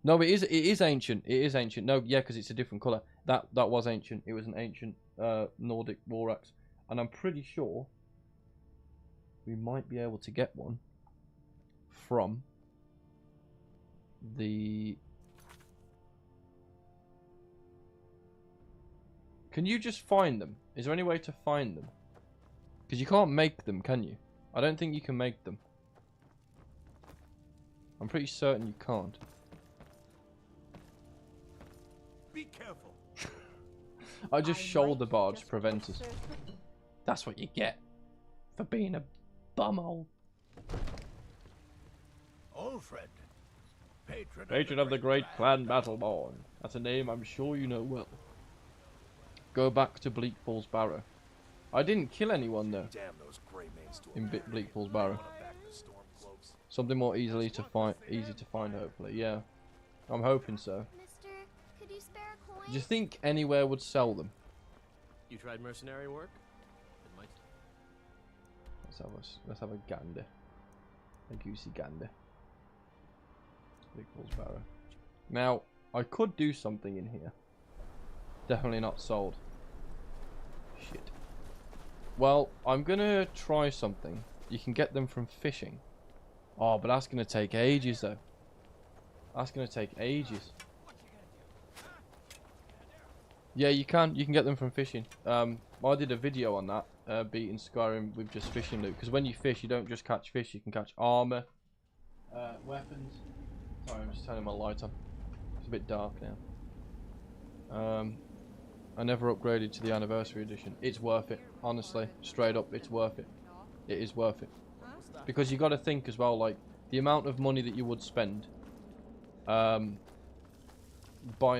No, it is ancient. It is ancient. No, yeah, because it's a different colour. That was ancient. It was an ancient Nordic war axe, and I'm pretty sure we might be able to get one from the. Can you just find them? Is there any way to find them? Because you can't make them, can you? I don't think you can make them. I'm pretty certain you can't. Be careful. I just shoulder barge Preventers. That's what you get for being a bumhole. Old friend. Patron of the great clan Battleborn. That's a name I'm sure you know well. Go back to Bleak Falls Barrow. I didn't kill anyone though. In Bleak Falls Barrow. Something more easy to find, hopefully. Yeah, I'm hoping so. Mister, could you spare a coin? Do you think anywhere would sell them? You tried mercenary work? It might. Let's have a gander. A goosey gander. Bleak Falls Barrow. Now I could do something in here. Definitely not sold. Shit. Well, I'm gonna try something. You can get them from fishing. Oh, but that's gonna take ages though. That's gonna take ages. Yeah, you can get them from fishing. I did a video on that, beating Skyrim with just fishing loot. Because when you fish, you don't just catch fish, you can catch armor, weapons. Sorry, I'm just turning my light on. It's a bit dark now. I never upgraded to the anniversary edition. It's worth it, honestly. Straight up, it's worth it. It is worth it. Because you got to think as well, like the amount of money that you would spend buying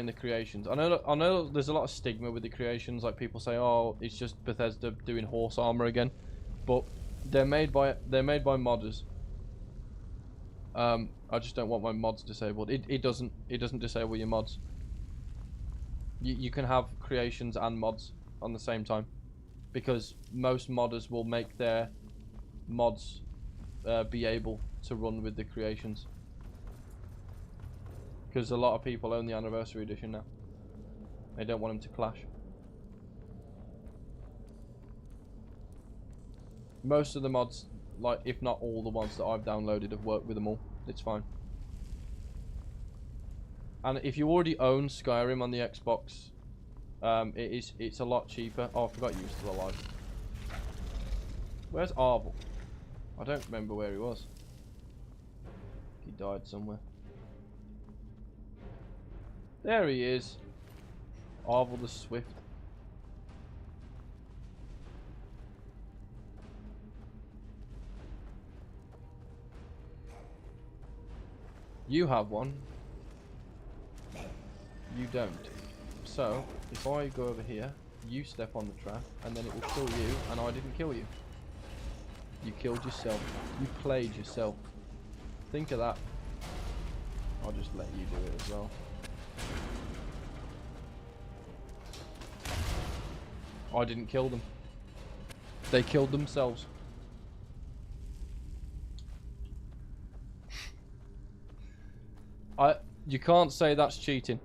the creations. I know there's a lot of stigma with the creations, like people say, oh, it's just Bethesda doing horse armor again, but they're made by modders. I just don't want my mods disabled. It doesn't disable your mods. You can have creations and mods on the same time, because most modders will make their mods be able to run with the creations, because a lot of people own the anniversary edition now. They don't want them to clash. Most of the mods like, if not all the ones that I've downloaded have worked with them all. It's fine. And if you already own Skyrim on the Xbox, it's a lot cheaper. Oh, I forgot you were still alive. Where's Arvel? I don't remember where he was. He died somewhere. There he is. Arvel the Swift. You have one. You don't. So, if I go over here, you step on the trap, and then it will kill you, and I didn't kill you. You killed yourself. You played yourself. Think of that. I'll just let you do it as well. I didn't kill them. They killed themselves. You can't say that's cheating.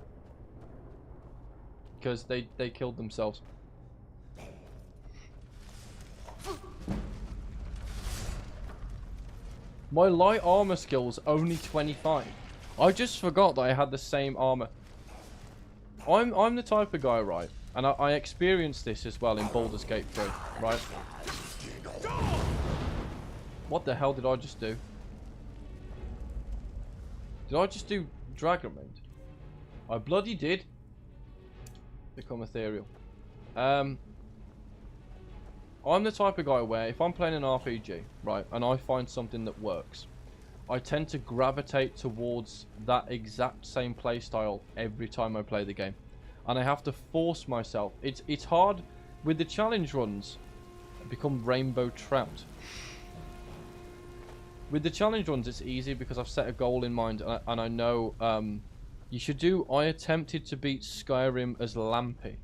Because they killed themselves. My light armor skill's only 25. I just forgot that I had the same armor. I'm the type of guy, right? And I experienced this as well in Baldur's Gate 3, right? What the hell did I just do? Did I just do Dragon Raid? I bloody did. Become ethereal. I'm the type of guy where if I'm playing an RPG, right, and I find something that works, I tend to gravitate towards that exact same playstyle every time I play the game. And I have to force myself. It's hard with the challenge runs. I become Rainbow Trout. With the challenge runs, it's easy because I've set a goal in mind, and I know you should do. I attempted to beat Skyrim as Lampy.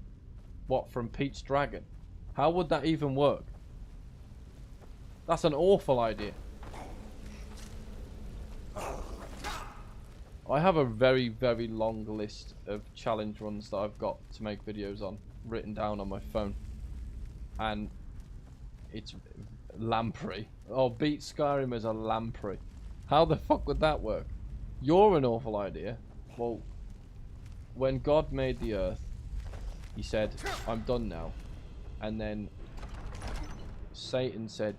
What, from Pete's Dragon? How would that even work? That's an awful idea. I have a very, very long list of challenge runs that I've got to make videos on, written down on my phone. And it's Lamprey. Oh, beat Skyrim as a Lamprey. How the fuck would that work? You're an awful idea. Well, when God made the earth, he said, I'm done now. And then Satan said,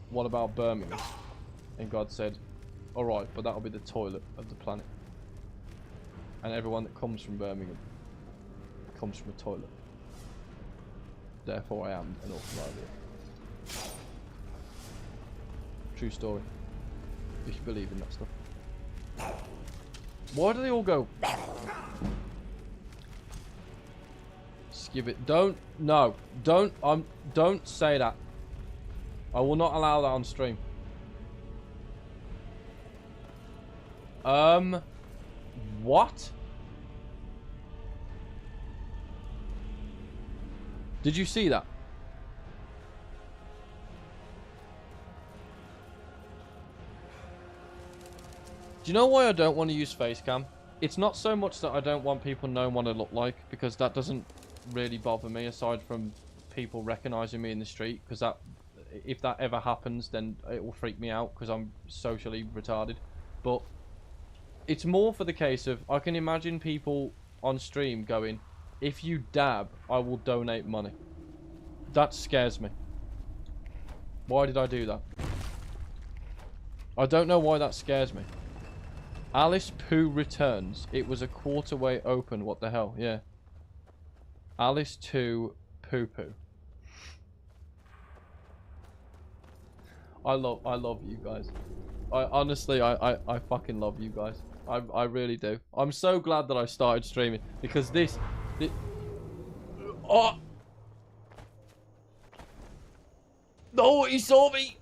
what about Birmingham? And God said, alright, but that'll be the toilet of the planet. And everyone that comes from Birmingham comes from a toilet. Therefore I am an awful idea. True story. If you believe in that stuff. Why do they all go? Skip it. Don't. No. Don't. Don't say that. I will not allow that on stream. What? Did you see that? Do you know why I don't want to use facecam? It's not so much that I don't want people knowing what I look like, because that doesn't really bother me, aside from people recognizing me in the street, because that, if that ever happens, then it will freak me out, because I'm socially retarded. But it's more for the case of, I can imagine people on stream going, if you dab, I will donate money. That scares me. Why did I do that? I don't know why that scares me. Alice Poo returns. It was a quarter way open. What the hell? Yeah. Alice 2 Poo Poo. I love you guys. I fucking love you guys. I really do. I'm so glad that I started streaming, because this oh no, he saw me.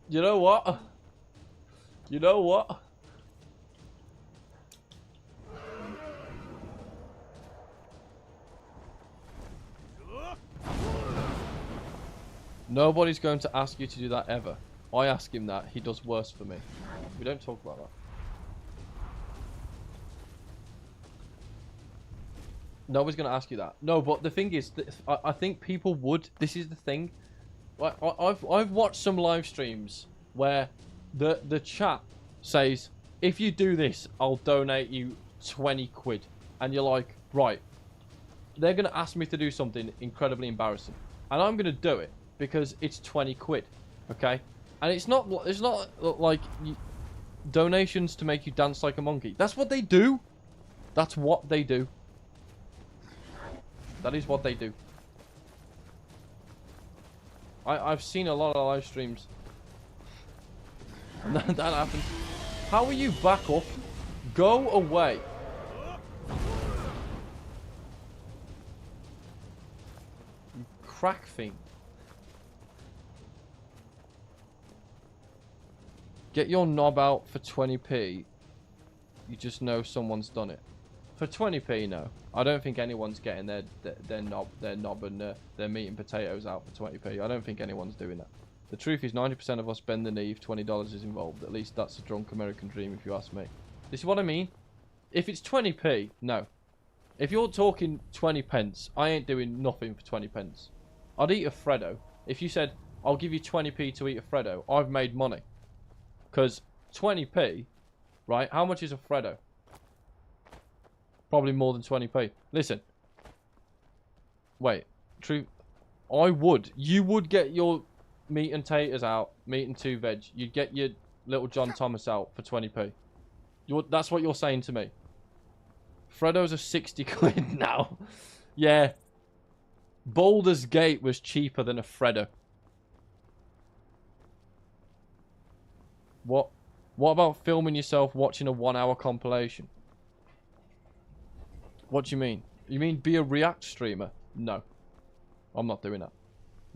You know what? You know what? Nobody's going to ask you to do that ever. I ask him that. He does worse for me. We don't talk about that. Nobody's going to ask you that. No, but the thing is, I think people would. This is the thing. Like, I've watched some live streams where the chat says, if you do this, I'll donate you 20 quid. And you're like, right, they're going to ask me to do something incredibly embarrassing. And I'm going to do it because it's 20 quid, okay? And it's not like donations to make you dance like a monkey. That's what they do. That's what they do. That is what they do. I've seen a lot of live streams. And that happens. How are you back up? Go away. You crack thing. Get your knob out for 20p. You just know someone's done it. For 20p, no. I don't think anyone's getting their knob and their meat and potatoes out for 20p. I don't think anyone's doing that. The truth is 90% of us bend the knee if $20 is involved. At least that's a drunk American dream if you ask me. This is what I mean. If it's 20p, no. If you're talking 20 pence, I ain't doing nothing for 20 pence. I'd eat a Freddo. If you said, I'll give you 20p to eat a Freddo, I've made money. Because 20p, right, how much is a Freddo? Probably more than 20p. Listen. Wait. True. You would get your meat and taters out. Meat and 2 veg. You'd get your little John Thomas out for 20p. That's what you're saying to me. Freddos are 60 quid now. Yeah. Baldur's Gate was cheaper than a Freddo. What about filming yourself watching a 1-hour compilation? What do you mean? You mean be a React streamer? No. I'm not doing that.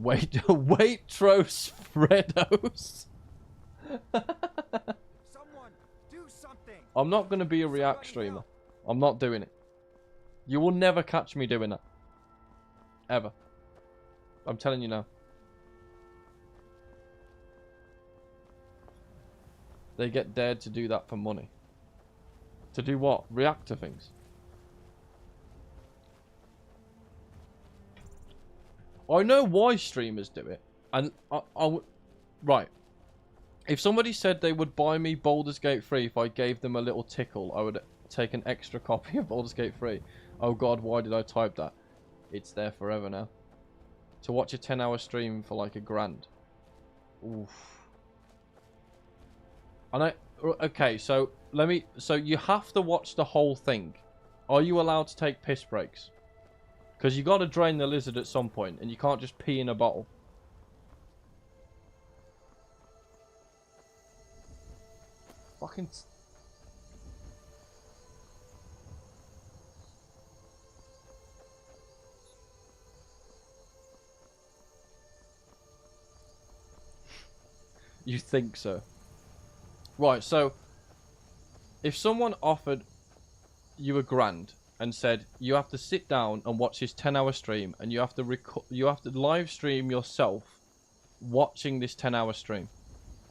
Waitrose Freddos. Someone do something. I'm not going to be a React streamer. I'm not doing it. You will never catch me doing that. Ever. I'm telling you now. They get dared to do that for money. To do what? React to things. I know why streamers do it. And right. If somebody said they would buy me Baldur's Gate 3 if I gave them a little tickle, I would take an extra copy of Baldur's Gate 3. Oh god, why did I type that? It's there forever now. To watch a 10-hour stream for like $1,000. Oof. And okay, so so you have to watch the whole thing. Are you allowed to take piss breaks? Because you got to drain the lizard at some point, and you can't just pee in a bottle. Fucking. You think so? Right, so if someone offered you $1,000 and said you have to sit down and watch this 10-hour stream, and you have to live stream yourself watching this 10-hour stream,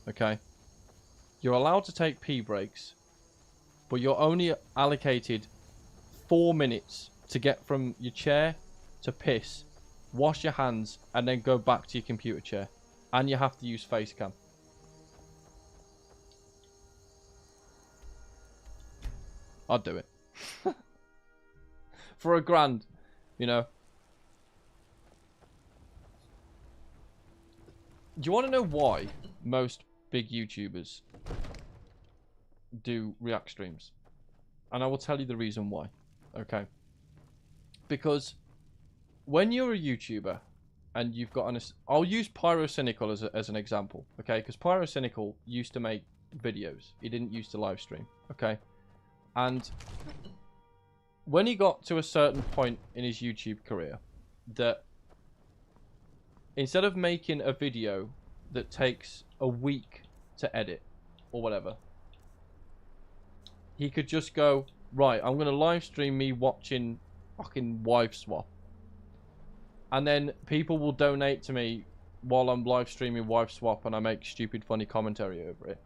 okay? You're allowed to take pee breaks, but you're only allocated 4 minutes to get from your chair to piss, wash your hands, and then go back to your computer chair, and you have to use face cam. I'd do it. For $1,000, you know. Do you want to know why most big YouTubers do React streams? And I will tell you the reason why. Okay. Because when you're a YouTuber and you've got an... I'll use Pyrocynical as an example, okay? Because Pyrocynical used to make videos. He didn't used to live stream, okay? And when he got to a certain point in his YouTube career, that instead of making a video that takes a week to edit or whatever, he could just go, right, I'm going to live stream me watching fucking Wife Swap. And then people will donate to me while I'm live streaming Wife Swap and I make stupid funny commentary over it.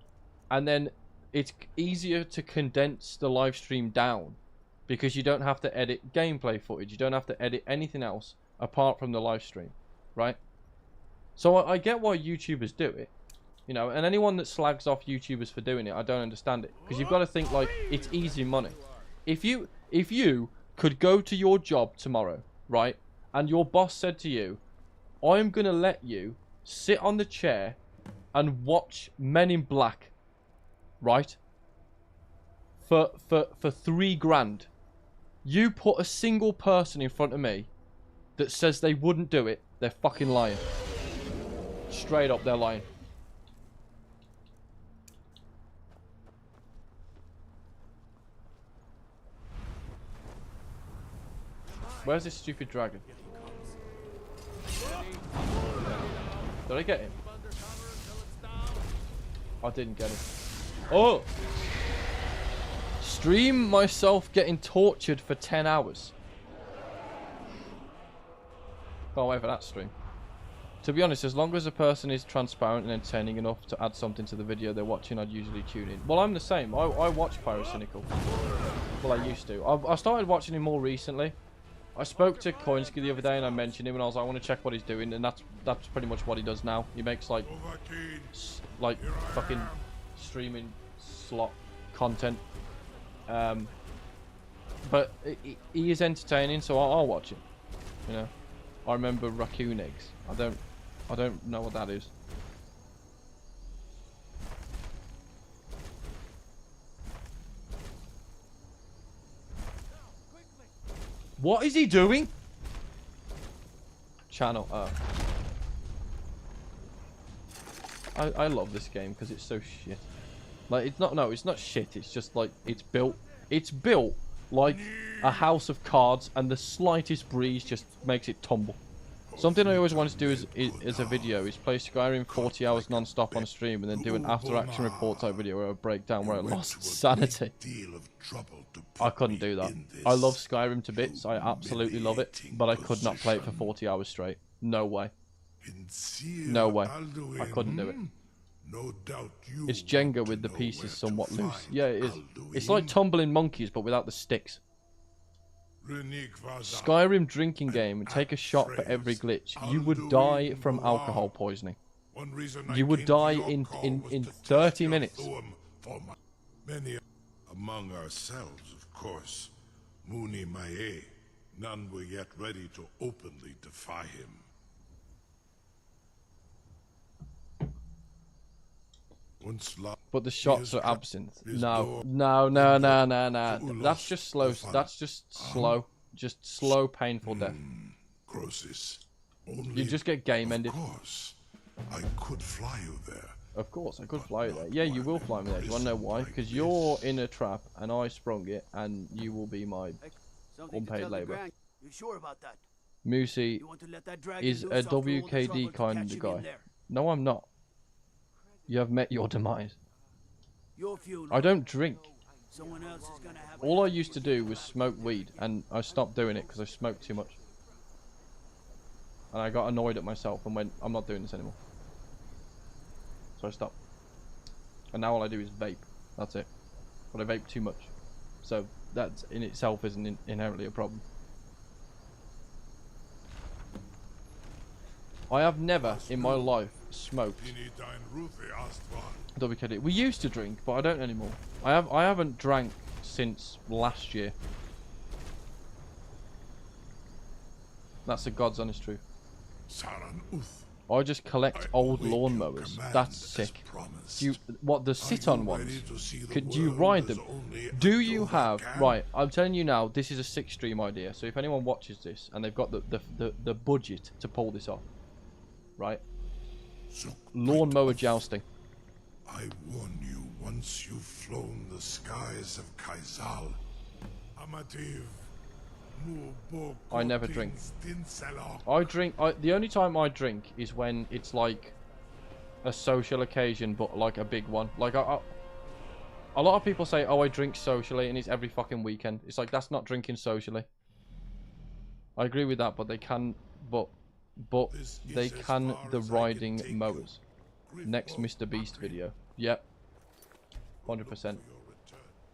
And then it's easier to condense the live stream down because you don't have to edit gameplay footage. You don't have to edit anything else apart from the live stream, right? So I get why YouTubers do it. You know, and anyone that slags off YouTubers for doing it, I don't understand it. Because you've got to think, like, it's easy money. If you could go to your job tomorrow, right, and your boss said to you, I'm going to let you sit on the chair and watch Men in Black, right, for 3 grand. You put a single person in front of me that says they wouldn't do it, they're fucking lying. Straight up, they're lying. Where's this stupid dragon? Did I get him? I didn't get him. Oh! Stream myself getting tortured for 10 hours. Can't wait for that stream. To be honest, as long as a person is transparent and entertaining enough to add something to the video they're watching, I'd usually tune in. Well, I'm the same. I watch Pyrocynical. Well, I used to. I started watching him more recently. I spoke to Koinski the other day and I mentioned him and I was like, I want to check what he's doing, and that's pretty much what he does now. He makes like fucking streaming slot content. But he is entertaining, so I'll watch it. You know, I remember raccoon eggs. I don't know what that is. What is he doing? Channel. I love this game because it's so shit. Like, it's not. No, it's not shit. It's just like it's built like a house of cards, and the slightest breeze just makes it tumble. Something I always wanted to do as a video is play Skyrim 40 hours non-stop on stream and then do an after-action report type video where I break down where I lost sanity. I couldn't do that. I love Skyrim to bits. I absolutely love it, but I could not play it for 40 hours straight. No way. No way. I couldn't do it. It's Jenga with the pieces somewhat loose. Yeah, it is. It's like tumbling monkeys, but without the sticks. Skyrim drinking game and take a shot for every glitch. You would die from alcohol poisoning. You would die in 30 minutes. Many among ourselves, of course. Mooney Mae. None were yet ready to openly defy him. But the shots are absent. No. That's just slow. That's just slow. Just slow, painful death. You just get game ended. Of course, I could fly you there. Of course, I could fly you there. Yeah, you will fly me there. Do you want to know why? Because you're in a trap, and I sprung it, and you will be my unpaid labour. You sure about that? Moosey is a WKD kind of guy. No, I'm not. You have met your demise. I don't drink. All I used to do was smoke weed, and I stopped doing it because I smoked too much. And I got annoyed at myself and went, I'm not doing this anymore. So I stopped. And now all I do is vape. That's it. But I vape too much. So that in itself isn't inherently a problem. I have never in my life smoked WKD. We used to drink, but I don't anymore. I haven't drank since last year. That's the God's honest truth. I just collect old lawnmowers. That's sick. What, the sit-on ones? Could you ride them? Do you have... Right, I'm telling you now, this is a sick stream idea. So if anyone watches this and they've got the budget to pull this off, right? Lawnmower jousting. I warn you, once you've flown the skies of Kaizal, I never drink. I drink. The only time I drink is when it's like a social occasion, but like a big one. Like a lot of people say, "Oh, I drink socially," and it's every fucking weekend. It's like that's not drinking socially. I agree with that, but they can. But they can the riding mowers. Next Mr. Beast video. Yep. 100%.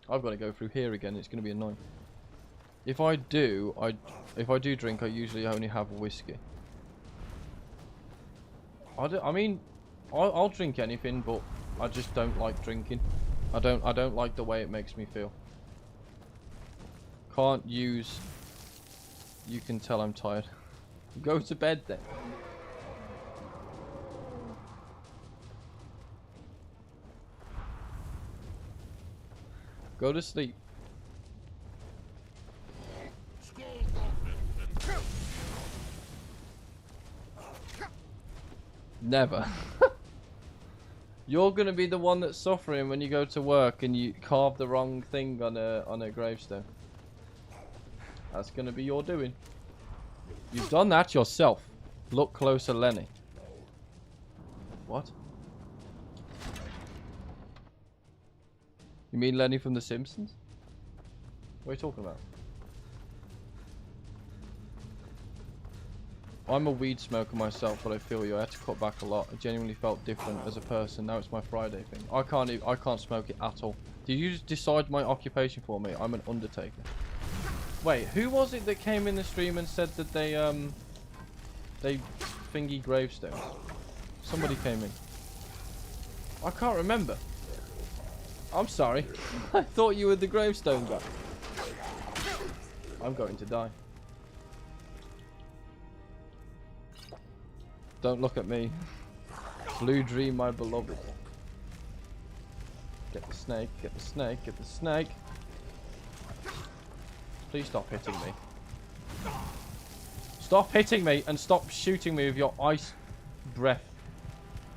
I've got to go through here again. It's going to be annoying. If I do drink, I usually only have whiskey. I mean, I'll drink anything, but I just don't like drinking. I don't like the way it makes me feel. Can't use... You can tell I'm tired. Go to bed then. Go to sleep. Never. You're gonna be the one that's suffering when you go to work and you carve the wrong thing on a gravestone. That's gonna be your doing. You've done that yourself. Look closer, Lenny. What? You mean Lenny from The Simpsons? What are you talking about? I'm a weed smoker myself, but I feel you. I had to cut back a lot. I genuinely felt different as a person. Now it's my Friday thing. I can't smoke it at all. Did you just decide my occupation for me? I'm an undertaker. Wait, who was it that came in the stream and said that they thingy gravestones? Somebody came in. I can't remember. I'm sorry. I thought you were the gravestone guy. I'm going to die. Don't look at me. Blue dream, my beloved. Get the snake, get the snake, get the snake. Please stop hitting me. Stop hitting me and stop shooting me with your ice breath.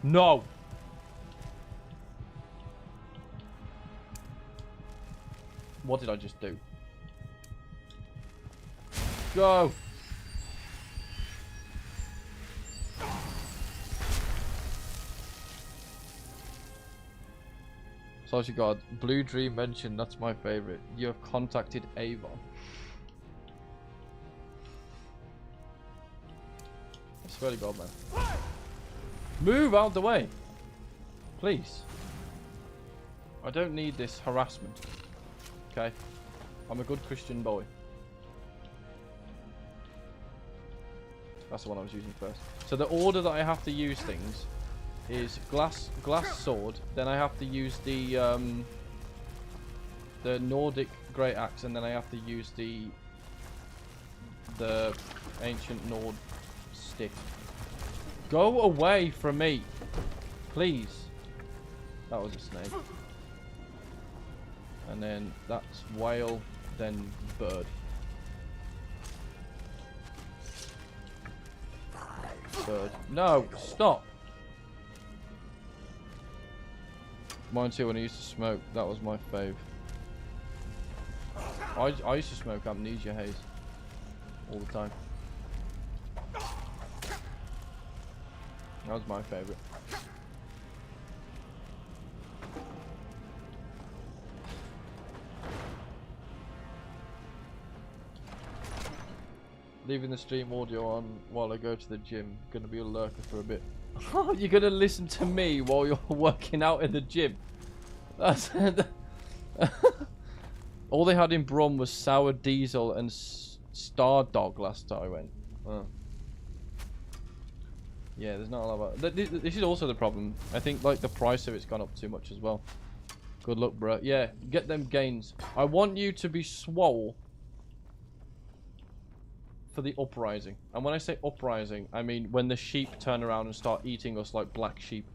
No! What did I just do? Go! Sausage God, Blue Dream mentioned, that's my favorite. You have contacted Avon. I swear to God, man. Move out the way! Please. I don't need this harassment. Okay? I'm a good Christian boy. That's the one I was using first. So the order that I have to use things is glass sword, then I have to use the Nordic great axe, and then I have to use the ancient Nord stick. Go away from me, please. That was a snake. And then that's whale, then bird. Bird. No, stop. Mine too, when I used to smoke, that was my fave. I used to smoke Amnesia Haze all the time. That was my favorite. Leaving the stream audio on while I go to the gym. Gonna be a lurker for a bit. You're gonna listen to me while you're working out in the gym. That's all they had in Brum was Sour Diesel and Star Dog last time I went. Oh. Yeah, there's not a lot about this is also the problem. I think like the price of it's gone up too much as well. Good luck, bro. Yeah, get them gains. I want you to be swole for the uprising. And when I say uprising, I mean when the sheep turn around and start eating us like black sheep.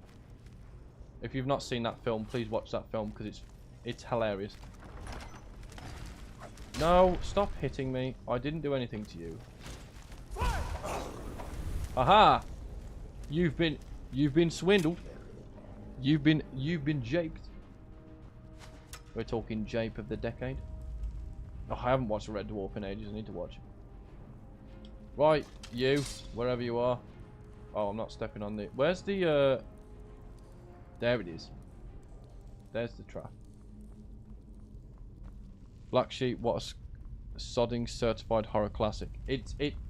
If you've not seen that film, please watch that film because it's hilarious. No, stop hitting me. I didn't do anything to you. Aha! You've been swindled. You've been japed. We're talking jape of the decade. Oh, I haven't watched Red Dwarf in ages. I need to watch it. Right, you, wherever you are. Oh, I'm not stepping on the... Where's the, There it is. There's the trap. Black Sheep, what a sodding certified horror classic.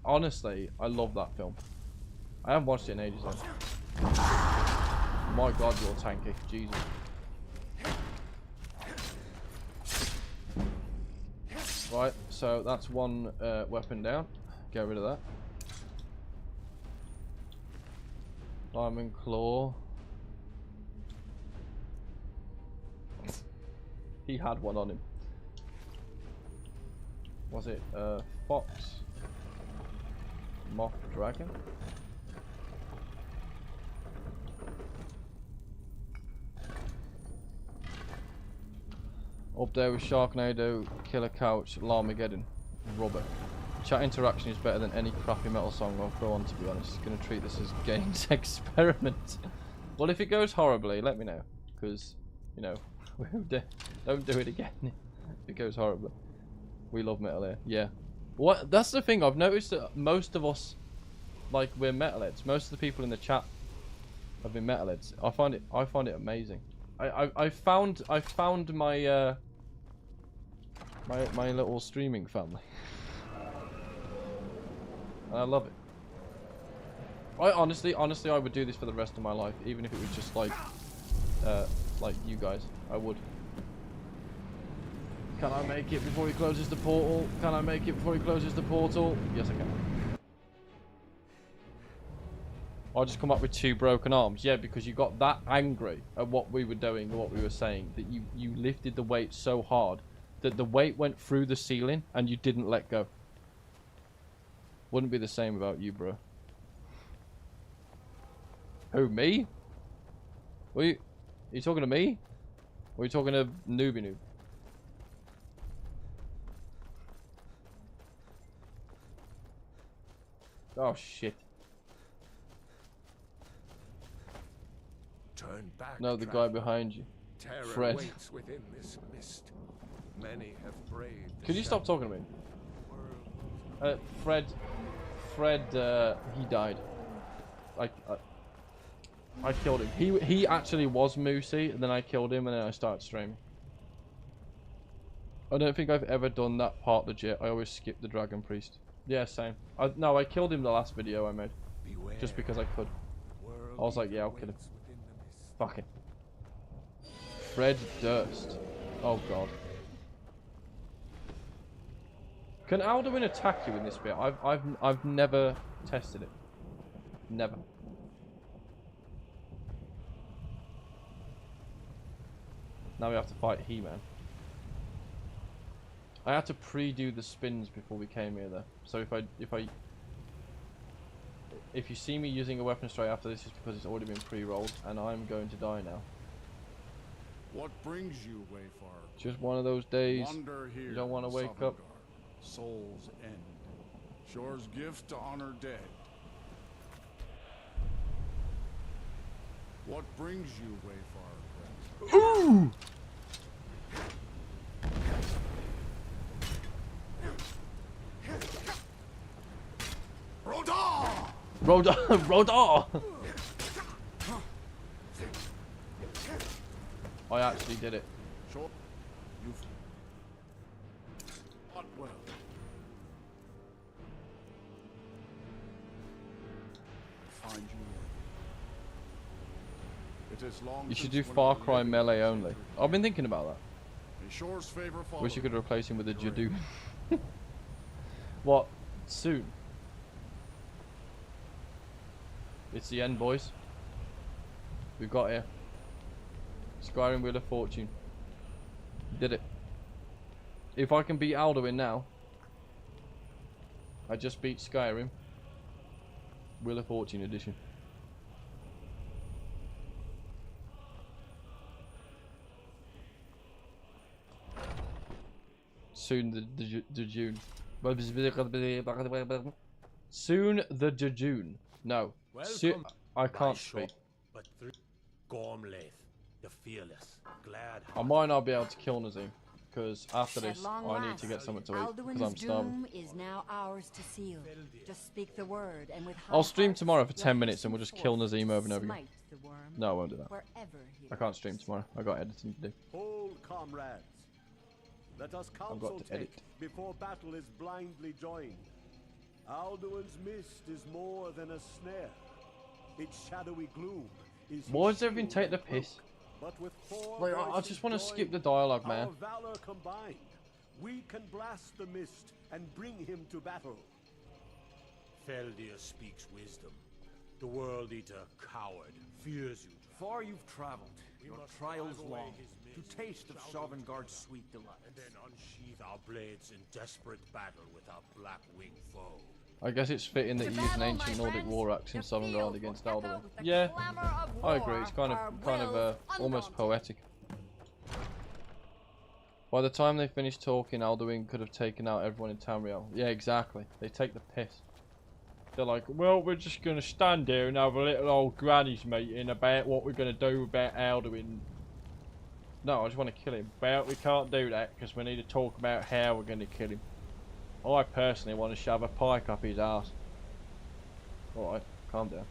Honestly, I love that film. I haven't watched it in ages though. My God, you're tanky. Jesus. Right, so that's one weapon down. Get rid of that. Diamond Claw. He had one on him. Was it Fox? Moth Dragon? Up there with Sharknado, Killer Couch, Larmageddon, Rubber. Chat interaction is better than any crappy metal song I'll throw on, to be honest. Gonna treat this as games experiment. Well, if it goes horribly, let me know. Because, you know, don't do it again if it goes horribly. We love metal here. Yeah. What? That's the thing. I've noticed that most of us, like, we're metalheads. Most of the people in the chat have been metalheads. I find it amazing. I found my my little streaming family. And I love it. I honestly I would do this for the rest of my life, even if it was just like you guys. I would. Can I make it before he closes the portal? Can I make it before he closes the portal? Yes, I can. I just come up with 2 broken arms. Yeah, because you got that angry at what we were doing, what we were saying, that you lifted the weight so hard that the weight went through the ceiling and you didn't let go. Wouldn't be the same about you, bro. Who, me? Are you talking to me? Or are you talking to Newbie Noob? Oh, shit. Turn back, No, the guy behind you. Terror Fred. waits within this mist. Many have braved. Could you stop talking to me? Fred, he died. I killed him. He actually was Moosey, and then I killed him, and then I started streaming. I don't think I've ever done that part legit. I always skip the Dragon Priest. Yeah, same. No, I killed him the last video I made. Beware. Just because I could. I was like, yeah, I'll kill him. Fuck him. Fred Durst. Oh, God. Can Alduin attack you in this bit? I've never tested it. Never. Now we have to fight He-Man. I had to pre-do the spins before we came here, though. So if you see me using a weapon straight after this, it's because it's already been pre-rolled, and I'm going to die now. What brings you, Wayfarer? Just one of those days. Wander here You don't want to in wake up. Sovngarde, Soul's End. Shore's gift to honor dead. What brings you, Wayfarer, friend? Ooh! Rodar! I actually did it. Sure. You fought well. I find you. It is long. You should do Far Cry melee only. I've been thinking about that. May Shore's favor follow. Wish you could replace him with a Jadoo. What? Soon. It's the end, boys. We've got here. Skyrim Wheel of Fortune. Did it. If I can beat Alduin now, I just beat Skyrim. Wheel of Fortune edition. Soon the June. Soon the June. No. I can't speak. But through Gormlaith, the fearless, glad. I might not be able to kill Nazim, because after this I need to get something to eat, because I'm starving. Is now ours to seal. Just speak the word, and with I'll stream tomorrow for 10 minutes and we'll just kill Nazim over and over again. No, I won't do that. I can't stream tomorrow. I got editing to do. Hold, comrades. Let us counsel take before battle is blindly joined. Alduin's mist is more than a snare. Its shadowy gloom is. Why does everything take the piss? But with four Like, I just want to skip the dialogue, man. Our valor combined, we can blast the mist and bring him to battle. Feldir speaks wisdom. The World Eater, coward, fears you. Far you've traveled, your trials long, to taste of Sovngarde's sweet delights. And then unsheath our blades in desperate battle with our black-winged foe. I guess it's fitting that you use an ancient Nordic war axe in Sovngarde against Alduin. Yeah, I agree. It's kind of almost poetic. By the time they finished talking, Alduin could have taken out everyone in Tamriel. Yeah, exactly. They take the piss. They're like, well, we're just going to stand here and have a little old granny's meeting about what we're going to do about Alduin. No, I just want to kill him. But we can't do that because we need to talk about how we're going to kill him. I personally want to shove a pike up his ass. Alright, calm down.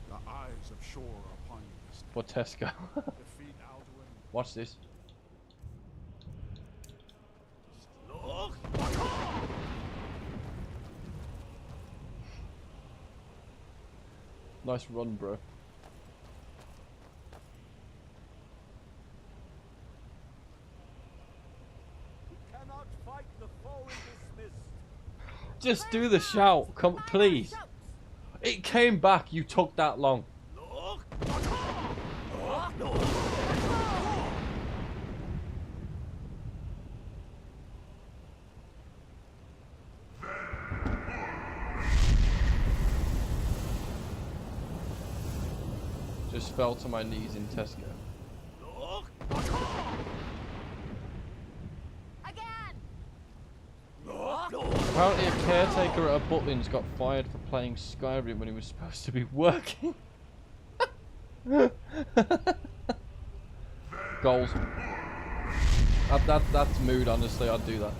The eyes of Shore are upon you. What Tesco? Defeat Alduin. Watch this. Nice run, bro. Cannot fight the foe in this mist. Just do the shout, come, please. It came back. You took that long. Just fell to my knees in Tesco. Apparently a caretaker at a Butlins got fired for playing Skyrim when he was supposed to be working. Goals. That's mood, honestly, I'd do that.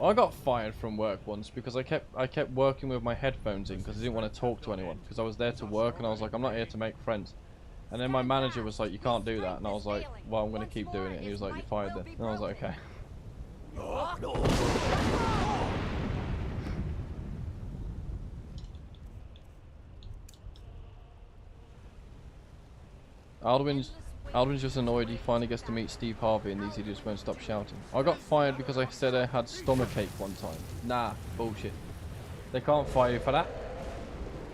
I got fired from work once because I kept working with my headphones in because I didn't want to talk to anyone because I was there to work and I was like, I'm not here to make friends. And then my manager was like, you can't do that, and I was like, well, I'm going to keep doing it. And he was like, you're fired then. And I was like, okay. Alduin's just annoyed he finally gets to meet Steve Harvey and these idiots won't stop shouting. I got fired because I said I had stomachache one time. Nah, bullshit. They can't fire you for that.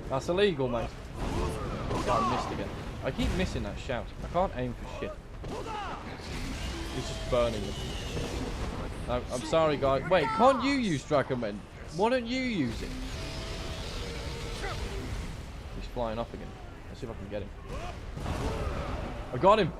That's illegal, mate. I missed again. I keep missing that shout. I can't aim for shit. He's just burning them. I'm sorry, guys. Wait, can't you use Dragon Men? Why don't you use it? He's flying off again. Let's see if I can get him. I got him!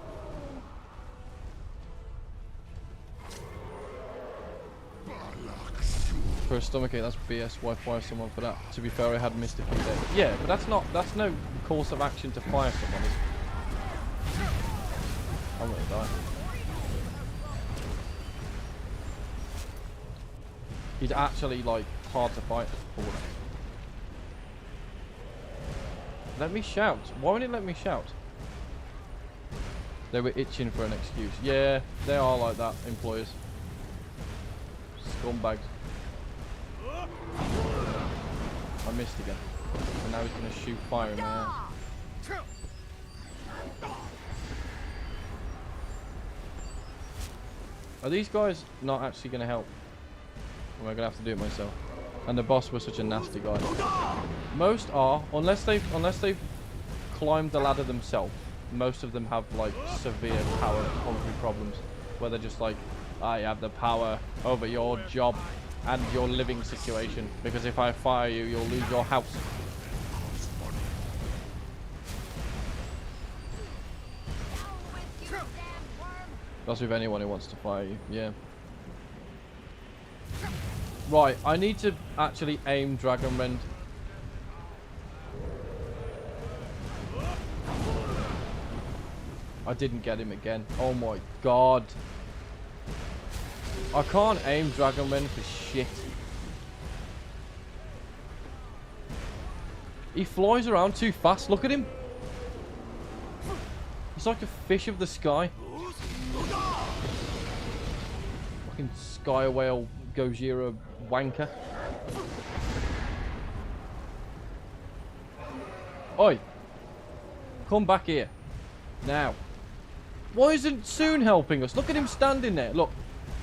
For a stomachache, that's BS. Why fire someone for that? To be fair, I had missed a few days. Yeah, but that's no course of action to fire someone, is it? I'm gonna die. He's actually, like, hard to fight. Let me shout. Why won't it let me shout? They were itching for an excuse. Yeah, they are like that, employers. Scumbags. I missed again. And now he's going to shoot fire in my ass. Are these guys not actually going to help? Or am I going to have to do it myself? And the boss was such a nasty guy. Most are, unless they've climbed the ladder themselves. Most of them have like severe power hungry problems where they're just like, I have the power over your job and your living situation because if I fire you, you'll lose your house. That's with anyone who wants to fire you, yeah. Right, I need to actually aim Dragon Rend. I didn't get him again. Oh my god. I can't aim Dragon Rend for shit. He flies around too fast. Look at him. He's like a fish of the sky. Fucking sky whale Gojira wanker. Oi. Come back here. Now. Why isn't Soon helping us? Look at him standing there. Look.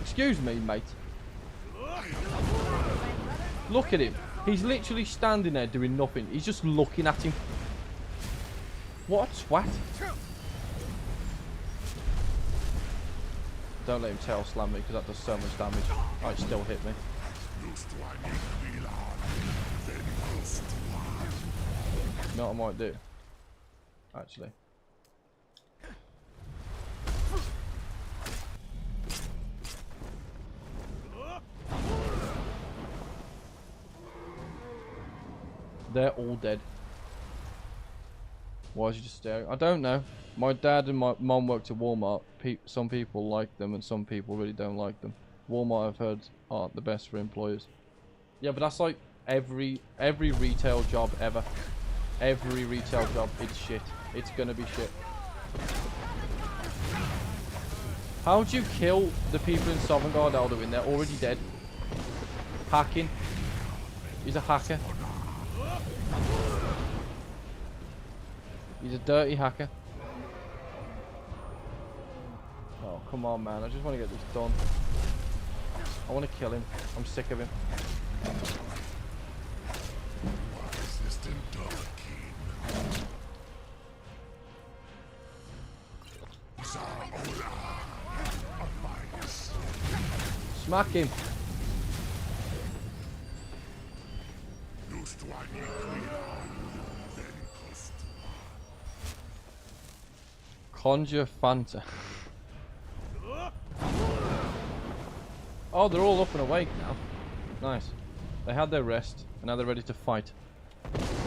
Excuse me, mate. Look at him. He's literally standing there doing nothing. He's just looking at him. What a twat. Don't let him tail slam me because that does so much damage. Oh, it still hit me. You know what I might do? Actually. They're all dead. Why is he just staring? I don't know. My dad and my mum worked at Walmart. Some people like them and some people really don't like them. Walmart, I've heard, aren't the best for employers. Yeah, but that's like every retail job ever. Every retail job, it's shit. It's gonna be shit. How'd you kill the people in Sovngarde, Alduin? They're already dead. Hacking. He's a hacker. He's a dirty hacker. Oh, come on, man. I just want to get this done. I want to kill him. I'm sick of him. Smack him. Conjure Fanta. Oh, they're all up and awake now. Nice. They had their rest, and now they're ready to fight.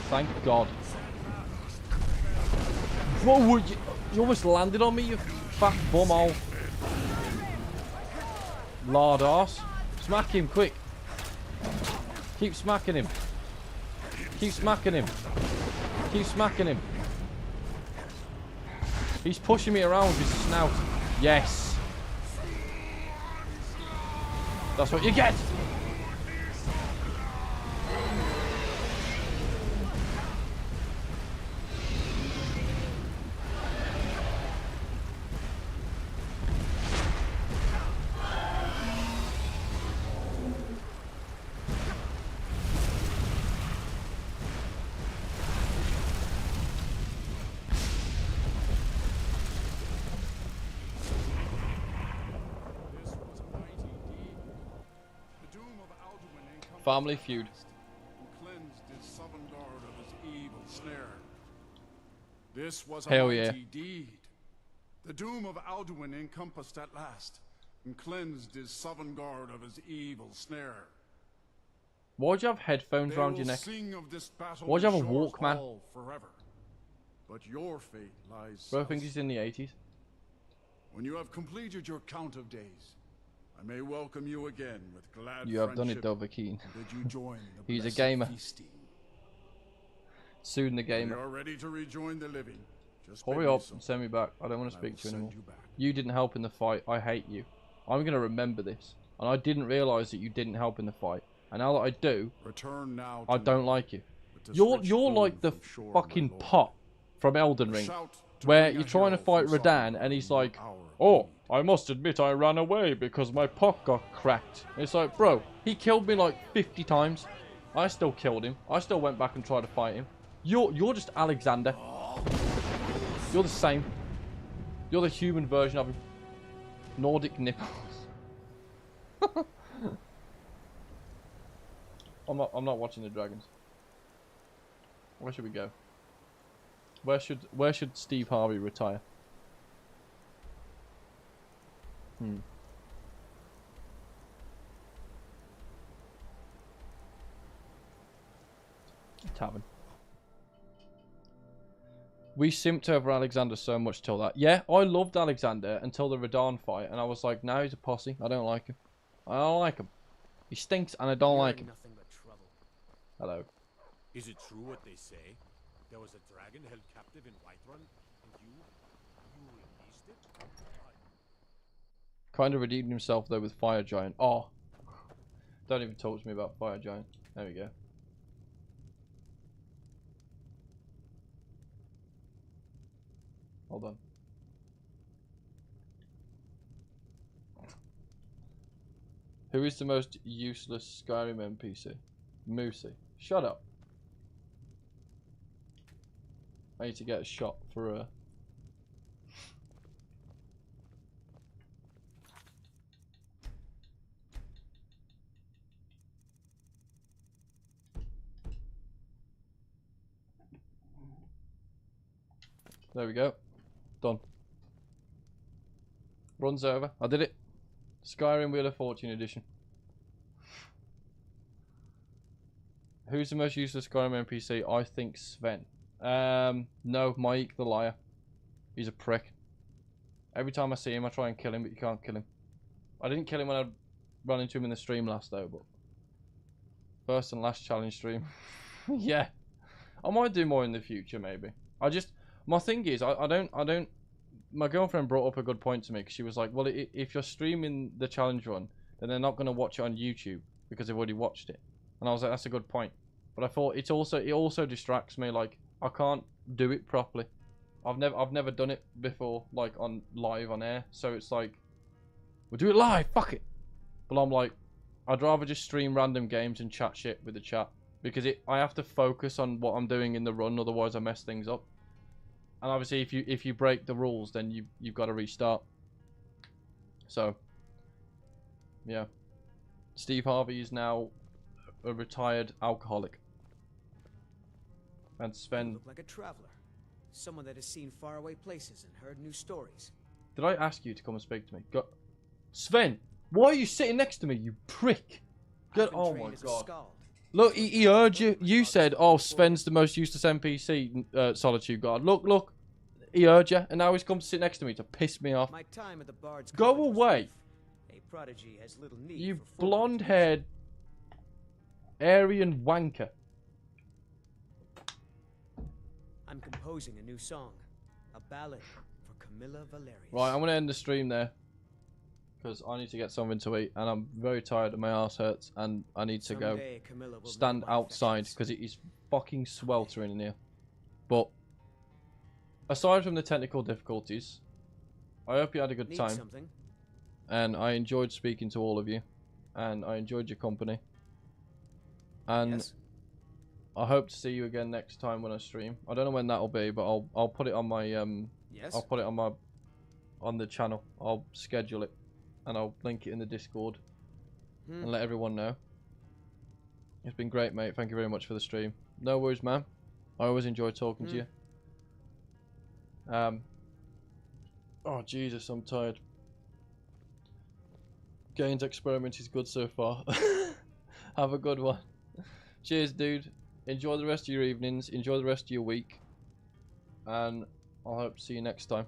Thank God. Whoa, you almost landed on me, you fat bumhole. Lard arse. Smack him, quick. Keep smacking him. Keep smacking him. Keep smacking him. He's pushing me around with his snout. Yes. That's what you get. Family Feud. This was a Hell mighty yeah. deed. The doom of Alduin encompassed at last, and cleansed his Sovngarde of his evil snare. Why'd you have headphones around your neck? Why'd you have a Walkman? Forever. But your fate lies. Bro, I think he's in the 80s. When you have completed your count of days, I may welcome you again with glad You have done it, friendship, Dovahkiin. and bid you join the He's a blessed gamer. feasting. Soon the gamer. We are ready to rejoin the living. Just Hurry bid me up so, and send me back. I don't want to and I speak to you will anymore. send you back. You didn't help in the fight. I hate you. I'm going to remember this. And I didn't realise that you didn't help in the fight. And now that I do, Return now I to don't me, like you. with this You're rich like food the from shore, fucking my lord. pot from Elden A Ring. shout to Where bring a you're trying to hero fight from Radahn Sovngarde and he's in your like, hour of oh, need. I must admit I ran away because my pot got cracked. It's like, bro, he killed me like 50 times. I still killed him. I still went back and tried to fight him. You're just Alexander. You're the same. You're the human version of him. Nordic nipples. I'm not watching the dragons. Where should we go? Where should Steve Harvey retire? Tavern. We simped over Alexander so much till that. Yeah, I loved Alexander until the Radahn fight, and I was like, now he's a posse. I don't like him. I don't like him. He stinks, and I don't like him. Nothing but trouble. Hello. Is it true what they say? There was a dragon held captive in Whiterun, and you released it? Kind of redeemed himself though with Fire Giant. Oh, don't even talk to me about Fire Giant. There we go. Hold on. Who is the most useless Skyrim NPC? Moosey. Shut up. I need to get a shot for a... There we go. Done. Runs over. I did it. Skyrim Wheel of Fortune edition. Who's the most useless Skyrim NPC? I think Sven. No, Mike the liar. He's a prick. Every time I see him, I try and kill him, but you can't kill him. I didn't kill him when I ran into him in the stream last, though, but... First and last challenge stream. Yeah. I might do more in the future, maybe. My thing is, I don't... My girlfriend brought up a good point to me, because she was like, well, if you're streaming the challenge run, then they're not going to watch it on YouTube, because they've already watched it. And I was like, that's a good point. But I thought it also distracts me, like, I can't do it properly. I've never done it before, like, on live on air, so it's like, we'll do it live, fuck it. But I'm like, I'd rather just stream random games and chat shit with the chat, because I have to focus on what I'm doing in the run, otherwise I mess things up. And obviously, if you break the rules, then you've got to restart. So, yeah, Steve Harvey is now a retired alcoholic, and Sven. You look like a traveler, someone that has seen faraway places and heard new stories. Did I ask you to come and speak to me? Sven, why are you sitting next to me, you prick? Oh my god. Look, he heard you. You said, oh, Sven's the most useless NPC, Solitude Guard. Look. He heard you, and now he's come to sit next to me to piss me off. My time at the Bard's Go away. A prodigy has little need you for blonde-haired Aryan wanker. I'm composing a new song. A ballad for Camilla Valerius. Right, I'm going to end the stream there. Because I need to get something to eat, and I'm very tired and my ass hurts, and I need to go stand outside because it is fucking sweltering in here. But aside from the technical difficulties, I hope you had a good time. And I enjoyed speaking to all of you, and I enjoyed your company. And I hope to see you again next time when I stream. I don't know when that'll be, but I'll put it on my I'll put it on the channel. I'll schedule it. And I'll link it in the Discord and let everyone know. It's been great, mate. Thank you very much for the stream. No worries, man. I always enjoy talking to you. Oh, Jesus, I'm tired. Gaines experiment is good so far. Have a good one. Cheers, dude. Enjoy the rest of your evenings. Enjoy the rest of your week. And I hope to see you next time.